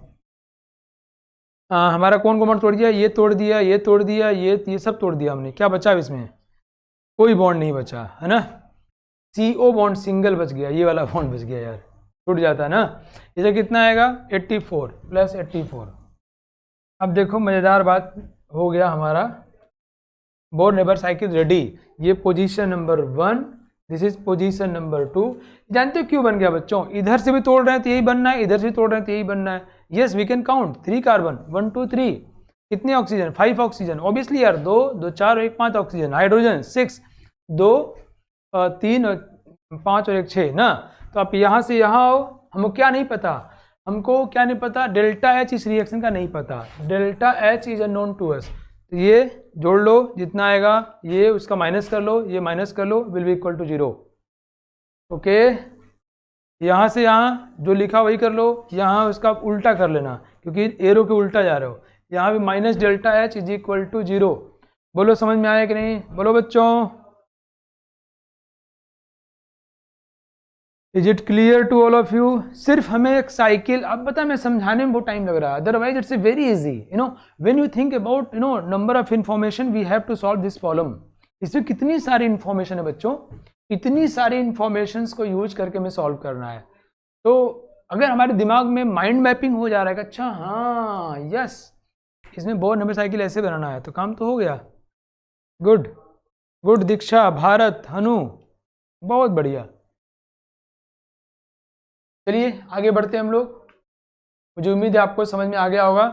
हमारा कौन बॉन्ड तोड़ दिया, ये तोड़ दिया, ये तोड़ दिया, ये सब तोड़ दिया हमने। क्या बचा अब इसमें? कोई बॉन्ड नहीं बचा है ना। CO बॉन्ड सिंगल बच गया, ये वाला बॉन्ड बच गया यार, टूट जाता है ना। इसे कितना आएगा, 84 प्लस 84। अब देखो मजेदार बात हो गया हमारा बोर नेबर साइकिल रेडी। ये position number 1, this is position number 2। जानते हो क्यों बन गया बच्चों? इधर से भी तोड़ रहे हैं तो यही बनना है, इधर से भी तोड़ रहे हैं तो यही बनना है। Yes we can count 3 carbon, 1 2 3। कितने ऑक्सीजन, 5 ऑक्सीजन ऑब्वियसली यार, 2 2 4 और 1 5 ऑक्सीजन। हाइड्रोजन 6, 2 3 और 5 और 1 6 ना। तो आप यहाँ से यहाँ आओ, हमको क्या नहीं पता, हमको क्या नहीं पता, डेल्टा एच इस रिएक्शन का नहीं पता। Delta H is unknown to us. तो ये जोड़ लो जितना आएगा, ये उसका माइनस कर लो, ये माइनस कर लो, will be equal to 0। Okay, यहाँ से यहाँ जो लिखा वही कर लो, यहाँ उसका उल्टा कर लेना क्योंकि एरो के उल्टा जा रहे हो। यहाँ भी minus delta H is equal to 0। बोलो समझ में आया कि नहीं, बोलो बच्चों। Is it clear to all of you? सिर्फ हमें एक साइकिल, अब बता मैं समझाने में बहुत टाइम लग रहा है, otherwise it's very easy. When you think about number of information we have to solve this problem. इसमें कितनी सारी इंफॉर्मेशन है बच्चों, इतनी सारी इंफॉर्मेशन को यूज करके हमें सॉल्व करना है। तो अगर हमारे दिमाग में माइंड मैपिंग हो जा रहा है कि अच्छा हाँ यस इसमें बोर नंबर साइकिल ऐसे बनाना है, तो काम तो हो गया। गुड गुड दीक्षा, भारत, हनु, बहुत बढ़िया। चलिए आगे बढ़ते हैं हम लोग। मुझे उम्मीद है आपको समझ में आ गया होगा।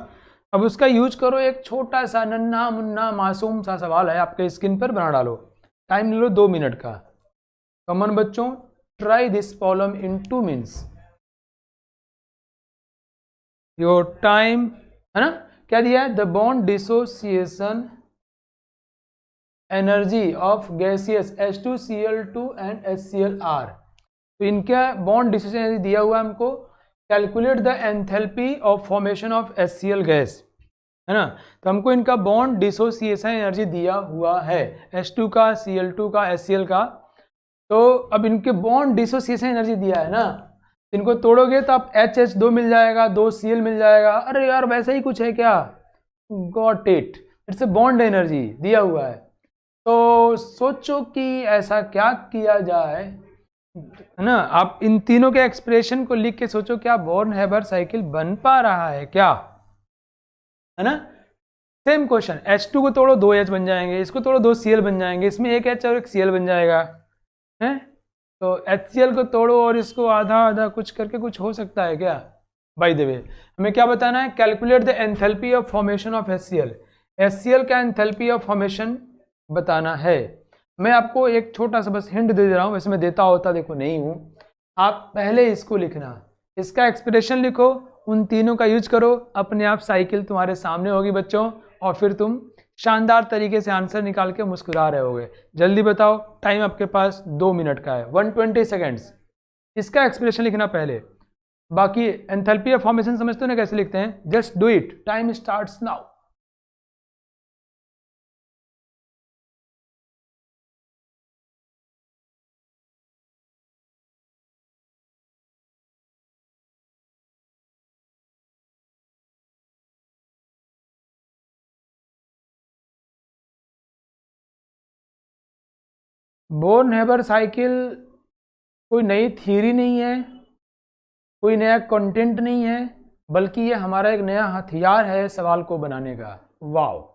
अब उसका यूज करो, एक छोटा सा नन्हा मुन्ना मासूम सा सवाल है, आपके स्क्रीन पर बना डालो। टाइम ले लो 2 मिनट का। कमन बच्चों, try this problem in 2 minutes. Your time है ना। क्या दिया है, the bond dissociation energy of gaseous H2Cl2 and HCl are। तो इनका बॉन्ड डिसोसिएशन दिया हुआ है हमको। Calculate the enthalpy of formation of HCl gas, है ना। तो हमको इनका बॉन्ड डिसोसिएशन एनर्जी दिया हुआ है, H2 का, Cl2 का, HCl का। तो अब इनके बॉन्ड डिसोसिएशन एनर्जी दिया है ना, इनको तोड़ोगे तो आप HH2 मिल जाएगा, 2 Cl मिल जाएगा। अरे यार वैसा ही कुछ है क्या, got it, it's a bond energy दिया हुआ है। तो सोचो कि ऐसा क्या किया जाए, है ना। आप इन तीनों के एक्सप्रेशन को लिख के सोचो, क्या बोर्न हैबर साइकिल बन पा रहा है क्या, है ना। सेम क्वेश्चन, H2 को तोड़ो 2 H बन जाएंगे, इसको तोड़ो 2 Cl बन जाएंगे, इसमें एक H और एक Cl बन जाएगा, है। तो HCl को तोड़ो और इसको आधा आधा कुछ करके कुछ हो सकता है क्या। बाय द वे हमें क्या बताना है, calculate the enthalpy of formation of HCl। HCl का एंथैल्पी ऑफ फॉर्मेशन बताना है। मैं आपको एक छोटा सा बस हिंट दे रहा हूँ, वैसे मैं देता होता देखो नहीं हूँ। आप पहले इसको लिखना, इसका एक्सप्रेशन लिखो, उन तीनों का यूज करो, अपने आप साइकिल तुम्हारे सामने होगी बच्चों, और फिर तुम शानदार तरीके से आंसर निकाल के मुस्कुरा रहे होगे। जल्दी बताओ, टाइम आपके पास 2 मिनट का है, 120 सेकेंड्स। इसका एक्सप्रेशन लिखना पहले, बाकी एंथैल्पी ऑफ फॉर्मेशन समझते हो ना कैसे लिखते हैं, just do it, time starts now. Born Haber cycle कोई नई थियरी नहीं है, कोई नया कंटेंट नहीं है, बल्कि ये हमारा एक नया हथियार है सवाल को बनाने का। वाओ।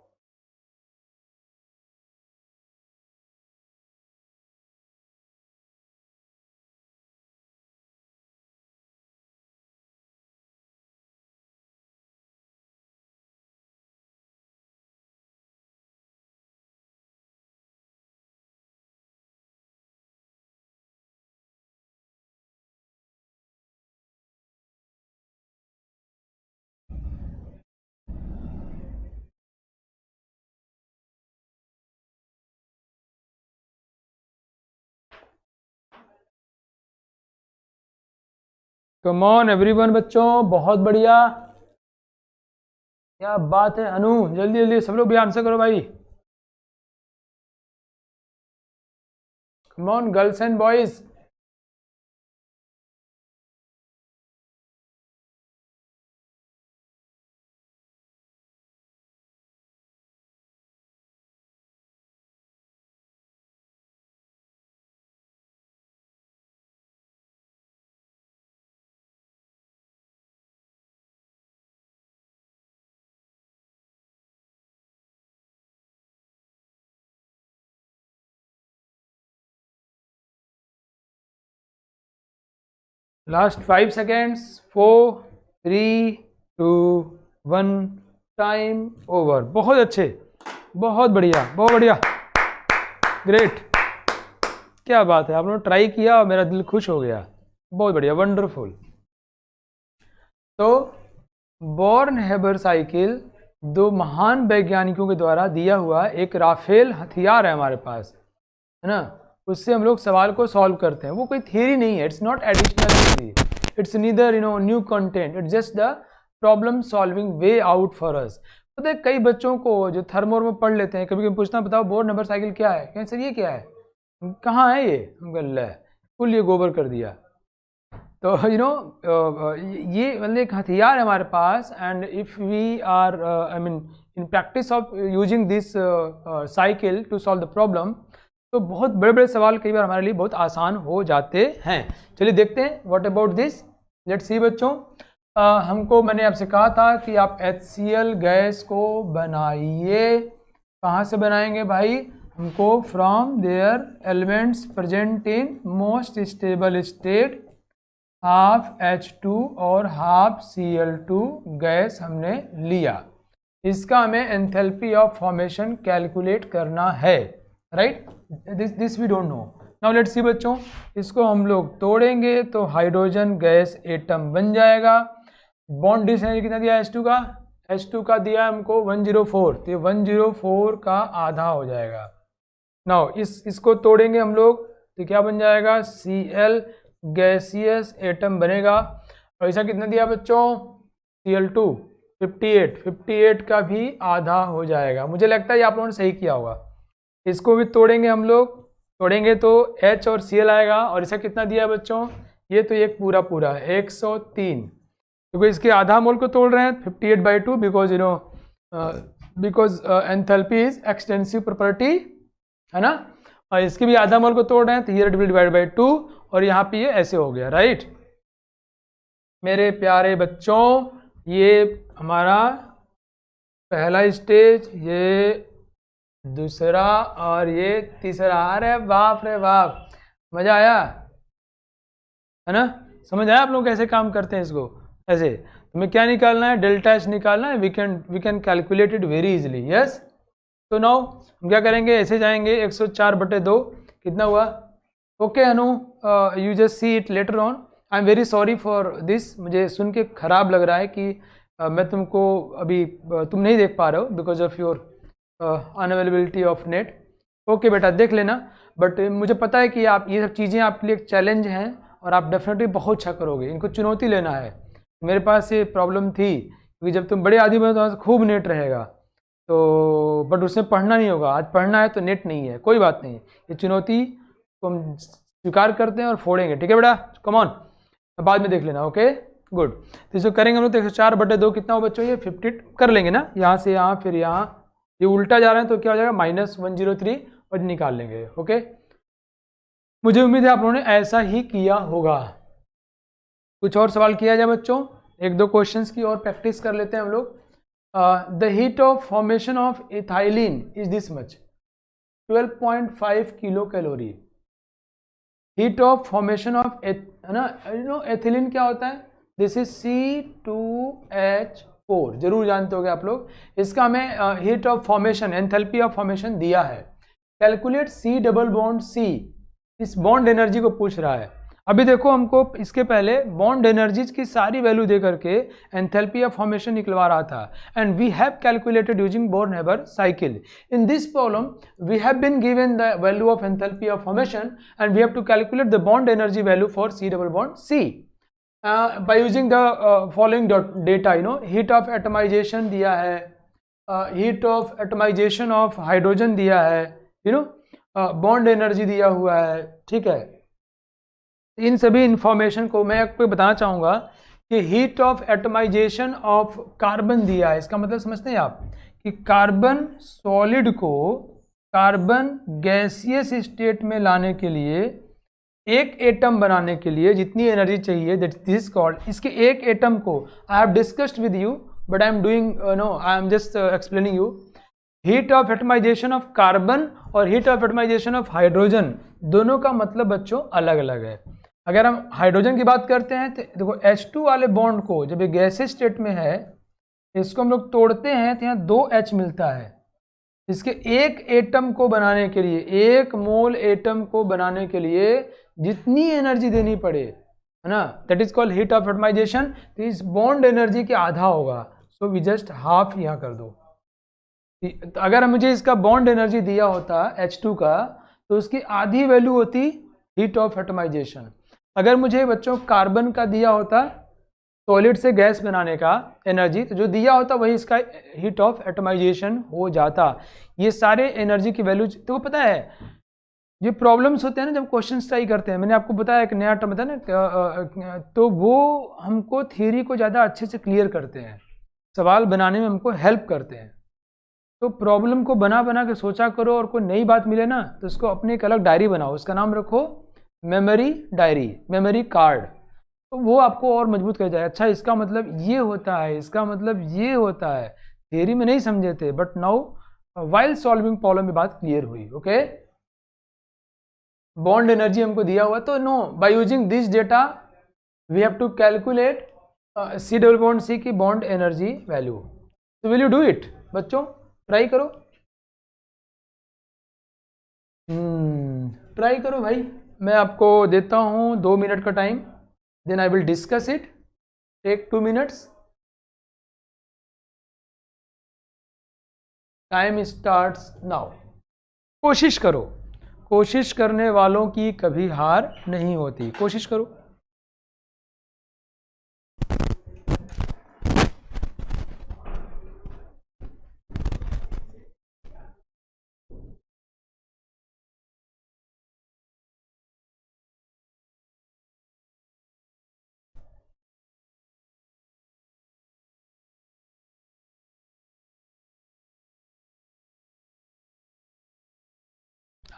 कम ऑन एवरीवन बच्चों, बहुत बढ़िया, क्या बात है। अनु जल्दी जल्दी सब लोग भी आंसर करो भाई। Come on girls and boys. Last 5 seconds, 4 3 2 1, time over. बहुत अच्छे, बहुत बढ़िया, बहुत बढ़िया, ग्रेट, क्या बात है, आप लोगों ने ट्राई किया और मेरा दिल खुश हो गया। बहुत बढ़िया, वंडरफुल। तो बोर्न हेबर साइकिल दो महान वैज्ञानिकों के द्वारा दिया हुआ एक राफेल हथियार है हमारे पास, है ना। उससे हम लोग सवाल को सॉल्व करते हैं। वो कोई थियरी नहीं है, it's not additional theory, it's neither new content, it's just the problem solving way out for us. तो कई बच्चों को जो थर्मोर में पढ़ लेते हैं, कभी कभी पूछना, बताओ बोर्न हेबर साइकिल क्या है, कहें सर ये क्या है, कहाँ है ये, हम कह कुल ये गोबर कर दिया। तो ये मतलब एक हथियार है हमारे पास, and if we are I mean in practice of using this cycle to solve the problem, तो बहुत बड़े बड़े सवाल कई बार हमारे लिए बहुत आसान हो जाते हैं। चलिए देखते हैं what about this, let's see बच्चों। हमको मैंने आपसे कहा था कि आप HCl गैस को बनाइए। कहाँ से बनाएंगे भाई, हमको from their elements present in most stable state, half H2 और हाफ Cl2 गैस हमने लिया। इसका हमें एंथैल्पी ऑफ फॉर्मेशन कैलकुलेट करना है, right. This we don't know. Now let's see बच्चों, इसको हम लोग तोड़ेंगे तो हाइड्रोजन गैस एटम बन जाएगा। बॉन्ड डिस्टेंस कितना दिया H2 का, H2 का दिया हमको 104, तो ये 104 का आधा हो जाएगा। नाउ इसको तोड़ेंगे हम लोग तो क्या बन जाएगा, Cl गैसियस एटम बनेगा। और ऐसा कितना दिया बच्चों, Cl2 58 का भी आधा हो जाएगा। मुझे लगता है ये आप लोगों ने सही किया होगा। इसको भी तोड़ेंगे हम लोग, तोड़ेंगे तो H और Cl आएगा। और इसका कितना दिया बच्चों, ये तो एक पूरा 103, क्योंकि इसके आधा मोल को तोड़ रहे हैं 58/2, because enthalpy is extensive property, है ना। और इसके भी आधा मोल को तोड़ रहे हैं तो ये डिवाइड बाई 2, और यहाँ पे ये ऐसे हो गया, राइट। मेरे प्यारे बच्चों, ये हमारा पहला स्टेज, ये दूसरा और ये तीसरा। अरे बाप रे बाप, मजा आया, है ना। समझ आया आप लोग कैसे काम करते हैं इसको। ऐसे तुम्हें क्या निकालना है, डेल्टा एच निकालना है। We can calculate it very easily, yes. तो नाउ हम क्या करेंगे, ऐसे जाएंगे 104/2 कितना हुआ। Okay Anu, you just see it later on. I am very sorry for this, मुझे सुन के खराब लग रहा है कि मैं तुमको अभी तुम नहीं देख पा रहे हो because of your unavailability of net. Okay बेटा देख लेना, बट मुझे पता है कि आप ये सब चीज़ें आपके लिए एक चैलेंज हैं और आप डेफिनेटली बहुत अच्छा करोगे। इनको चुनौती लेना है। मेरे पास ये प्रॉब्लम थी क्योंकि जब तुम बड़े आदमी बनो तो खूब नेट रहेगा, तो बट उसमें पढ़ना नहीं होगा। आज पढ़ना है तो नेट नहीं है, कोई बात नहीं, ये चुनौती को हम स्वीकार करते हैं और फोड़ेंगे, ठीक है बेटा। कम ऑन, बाद में देख लेना, ओके गुड। तो इसको करेंगे हम लोग तो 104/2 कितना हो बच्चों, ये 50 कर लेंगे ना, यहाँ से यहाँ फिर यहाँ, ये उल्टा जा रहे हैं तो क्या हो जाएगा -103 और निकाल लेंगे, ओके। मुझे उम्मीद है आप लोगों ने ऐसा ही किया होगा। कुछ और सवाल किया जाए बच्चों, एक दो क्वेश्चंस की और प्रैक्टिस कर लेते हैं हम लोग। The heat of formation of ethylene is this much, 12.5 kilo calorie. Heat of formation of है ना, यू नो एथिलीन क्या होता है, दिस इज C2H4, जरूर जानते होगे आप लोग। इसका हमें heat of formation, enthalpy of formation दिया है। Calculate C double bond C, इस बॉन्ड एनर्जी को पूछ रहा है। अभी देखो हमको इसके पहले बॉन्ड एनर्जीज की सारी वैल्यू दे करके एंथैल्पी ऑफ फॉर्मेशन निकलवा रहा था, and we have calculated using Born Haber cycle. In this problem we have been given the value of enthalpy of formation and we have to calculate the bond energy value for C double bond C by using the following data, you know, heat of atomization दिया है, heat of atomization of hydrogen दिया है, you know bond energy दिया हुआ है, ठीक है। इन सभी इंफॉर्मेशन को मैं आपको बताना चाहूँगा कि heat of atomization of carbon दिया है। इसका मतलब समझते हैं आप कि कार्बन सॉलिड को कार्बन गैसियस स्टेट में लाने के लिए, एक एटम बनाने के लिए जितनी एनर्जी चाहिए, दैट दिस कॉल्ड, इसके एक एटम को I have discussed with you but I am doing no, I am just explaining you. Heat of atomization of carbon और heat of atomization of hydrogen, दोनों का मतलब बच्चों अलग अलग है। अगर हम हाइड्रोजन की बात करते हैं तो देखो H2 वाले बॉन्ड को जब ये गैसीय स्टेट में है, इसको हम लोग तोड़ते हैं तो यहाँ 2H मिलता है। इसके एक एटम को बनाने के लिए, एक मोल एटम को बनाने के लिए जितनी एनर्जी देनी पड़े, है ना, that is called heat of atomization. तो इस बॉन्ड एनर्जी के आधा होगा, सो वी जस्ट हाफ यहाँ कर दो। तो अगर मुझे इसका बॉन्ड एनर्जी दिया होता H2 का, तो उसकी आधी वैल्यू होती हीट ऑफ एटमाइजेशन। अगर मुझे बच्चों कार्बन का दिया होता सॉलिड से गैस बनाने का एनर्जी, तो जो दिया होता वही इसका हीट ऑफ एटमाइजेशन हो जाता। ये सारे एनर्जी की वैल्यू तो पता है, जो प्रॉब्लम्स होते हैं ना जब क्वेश्चन ट्राई करते हैं, मैंने आपको बताया एक नया टर्म बताया ना, तो वो हमको थियरी को ज़्यादा अच्छे से क्लियर करते हैं, सवाल बनाने में हमको हेल्प करते हैं। तो प्रॉब्लम को बना बना के सोचा करो, और कोई नई बात मिले ना तो उसको अपनी एक अलग डायरी बनाओ, उसका नाम रखो मेमोरी डायरी, मेमोरी कार्ड, तो वो आपको और मजबूत कर जाए। अच्छा इसका मतलब ये होता है, इसका मतलब ये होता है, थियरी में नहीं समझे थे but now while solving problem में बात क्लियर हुई। ओके, बॉन्ड एनर्जी हमको दिया हुआ, तो no, by using this data we have to calculate C double bond C की बॉन्ड एनर्जी वैल्यू। तो विल यू डू इट बच्चों, ट्राई करो, ट्राई करो भाई। मैं आपको देता हूँ 2 मिनट का time, then I will discuss it, take 2 minutes, time starts now. कोशिश करो, कोशिश करने वालों की कभी हार नहीं होती, कोशिश करो।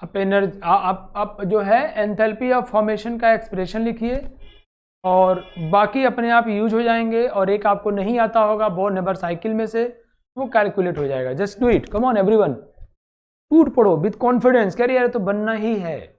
आप जो है एंथैल्पी ऑफ फॉर्मेशन का एक्सप्रेशन लिखिए, और बाकी अपने आप यूज हो जाएंगे, और एक आपको नहीं आता होगा बोर्न-हेबर साइकिल में से, वो कैलकुलेट हो जाएगा। Just do it, come on everyone, टूट पड़ो विद कॉन्फिडेंस, कह रही यार तो बनना ही है।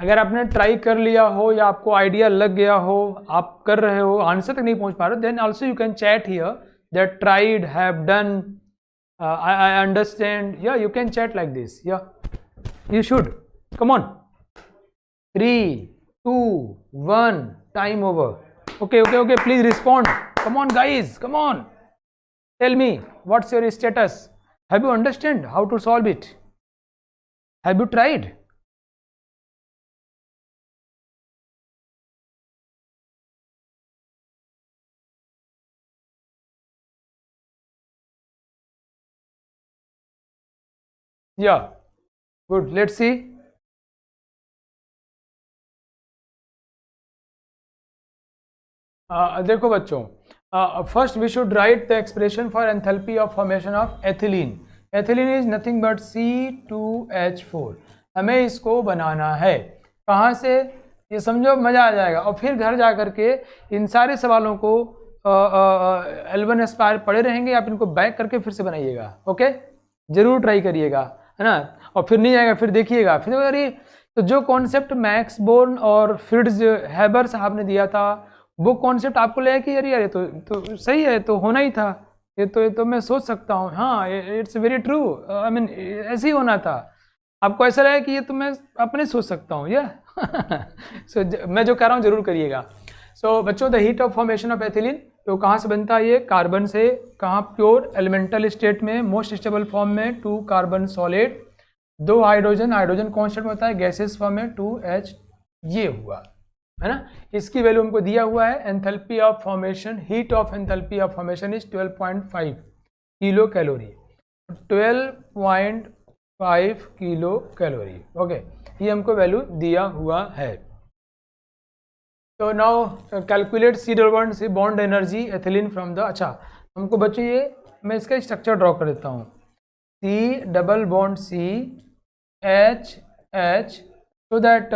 अगर आपने ट्राई कर लिया हो या आपको आइडिया लग गया हो, आप कर रहे हो, आंसर तक नहीं पहुंच पा रहे, then also you can chat here that tried, have done, I understand. Yeah, you can chat like this. Yeah, you should. Come on. 3, 2, 1. Time over. Okay. Please respond. Come on, guys. Come on. Tell me, what's your status? Have you understand how to solve it? Have you tried? Yeah. Good. Let's see. देखो बच्चों, first we should write the expression for enthalpy of formation of ethylene. Ethylene is nothing but C2H4. हमें इसको बनाना है. कहाँ से, ये समझो, मज़ा आ जाएगा. और फिर घर जा कर के इन सारे सवालों को L1 एस्पायर पढ़े रहेंगे, आप इनको बैक करके फिर से बनाइएगा. ओके, जरूर ट्राई करिएगा, है ना. और फिर नहीं आएगा फिर देखिएगा, फिर अरे तो जो कॉन्सेप्ट मैक्स बोर्न और फ्रिट्ज हैबर साहब ने दिया था, वो कॉन्सेप्ट आपको लगा कि यार तो सही है, तो होना ही था, ये तो मैं सोच सकता हूँ, हाँ it's very true, I mean ऐसे ही होना था. आपको ऐसा लगा कि ये तो मैं अपने सोच सकता हूँ, या सो मैं जो कह रहा हूँ जरूर करिएगा. सो बच्चों, the heat of formation of ethylene, तो कहाँ से बनता है ये? कार्बन से. कहाँ? प्योर एलिमेंटल स्टेट में, मोस्ट स्टेबल फॉर्म में 2 carbon solid, 2 hydrogen, hydrogen constant में होता है, गैसेस फॉर्म में 2H. ये हुआ, है ना. इसकी वैल्यू हमको दिया हुआ है. Enthalpy of formation, heat of enthalpy of formation is 12.5 kilo calorie. 12.5 kilo calorie. Okay, ये हमको वैल्यू दिया हुआ है. तो now calculate C bond energy ethylene from the. अच्छा, हमको बच्चों ये मैं इसका स्ट्रक्चर ड्रॉ कर देता हूँ. C double bond C H so that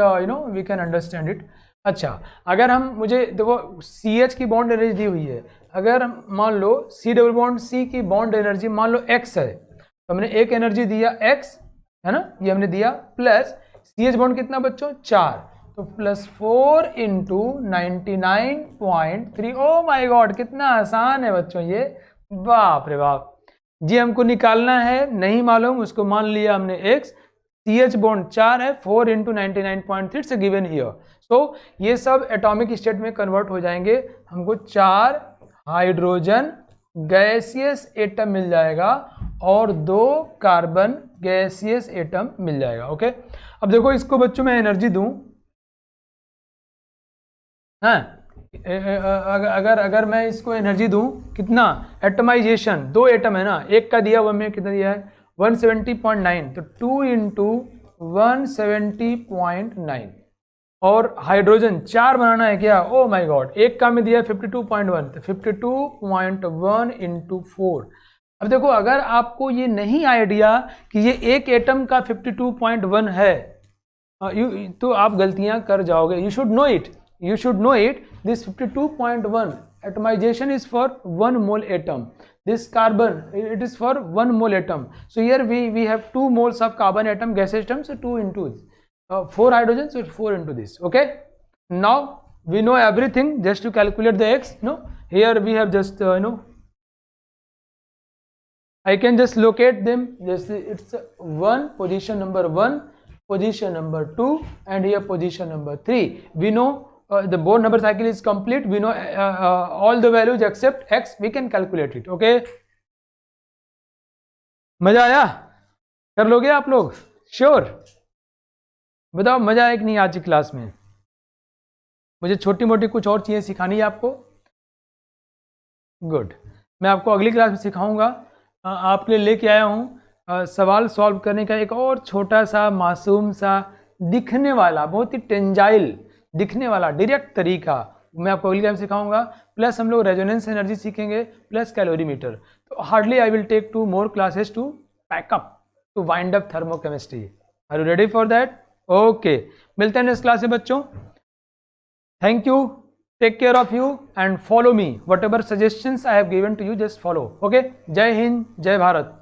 we can understand it. अच्छा, अगर हम, मुझे देखो CH की बॉन्ड एनर्जी दी हुई है. अगर मान लो C डबल बॉन्ड C की बॉन्ड एनर्जी मान लो X है, तो हमने एक एनर्जी दिया X, है ना, ये हमने दिया, प्लस CH बॉन्ड कितना बच्चों? 4, तो प्लस 4 इंटू 99.3. ओ माई गॉड, कितना आसान है बच्चों ये, बाप रे बाप जी. हमको निकालना है, नहीं मालूम, उसको मान लिया हमने X. CH बॉन्ड 4 है, 4 इंटू 99.3 से गिवन हियर. सो ये सब एटॉमिक स्टेट में कन्वर्ट हो जाएंगे. हमको 4 हाइड्रोजन गैसियस एटम मिल जाएगा और 2 कार्बन गैसियस एटम मिल जाएगा. ओके, अब देखो इसको बच्चों मैं एनर्जी दूं, हाँ, अगर मैं इसको एनर्जी दूं, कितना? एटमाइजेशन, 2 एटम है ना, एक का दिया हुआ, में कितना दिया है? 170.9, तो 2 इंटू 170.9. और हाइड्रोजन 4 बनाना है क्या? ओ माय गॉड, एक का में दिया 52.1, तो 52.1 इंटू 4. अब देखो, अगर आपको ये नहीं आइडिया कि ये एक एटम का 52.1 है, तो आप गलतियां कर जाओगे. You should know it. This 52.1 atomization is for 1 mole atom. This carbon, it is for 1 mole atom. So here we have 2 moles of carbon atom, gas atom, so 2 into 4 hydrogen, so 4 into this. Okay, now we know everything. Just to calculate the X, here we have just I can just locate them. Just it's 1, position number 1, position number 2, and here position number 3. We know the Bohr number cycle is complete. We know all the values except X. We can calculate it. Okay, मजा आया? कर लोगे आप लोग? Sure? बताओ, मजा आया कि नहीं आज की क्लास में? मुझे छोटी मोटी कुछ और चीज़ें सिखानी है आपको. गुड, मैं आपको अगली क्लास में सिखाऊंगा. आपके लिए लेके आया हूँ सवाल सॉल्व करने का एक और छोटा सा, मासूम सा, दिखने वाला, बहुत ही टेंजाइल दिखने वाला डायरेक्ट तरीका मैं आपको अगली क्लास में सिखाऊंगा. प्लस हम लोग रेजोनेंस एनर्जी सीखेंगे, प्लस कैलोरीमीटर. तो hardly I will take 2 more classes to pack up to wind up thermochemistry. Are you ready for that? Okay, मिलते हैं नेक्स्ट क्लास में बच्चों. Thank you, take care of you and follow me. Whatever suggestions I have given to you, just follow. Okay, जय हिंद, जय भारत.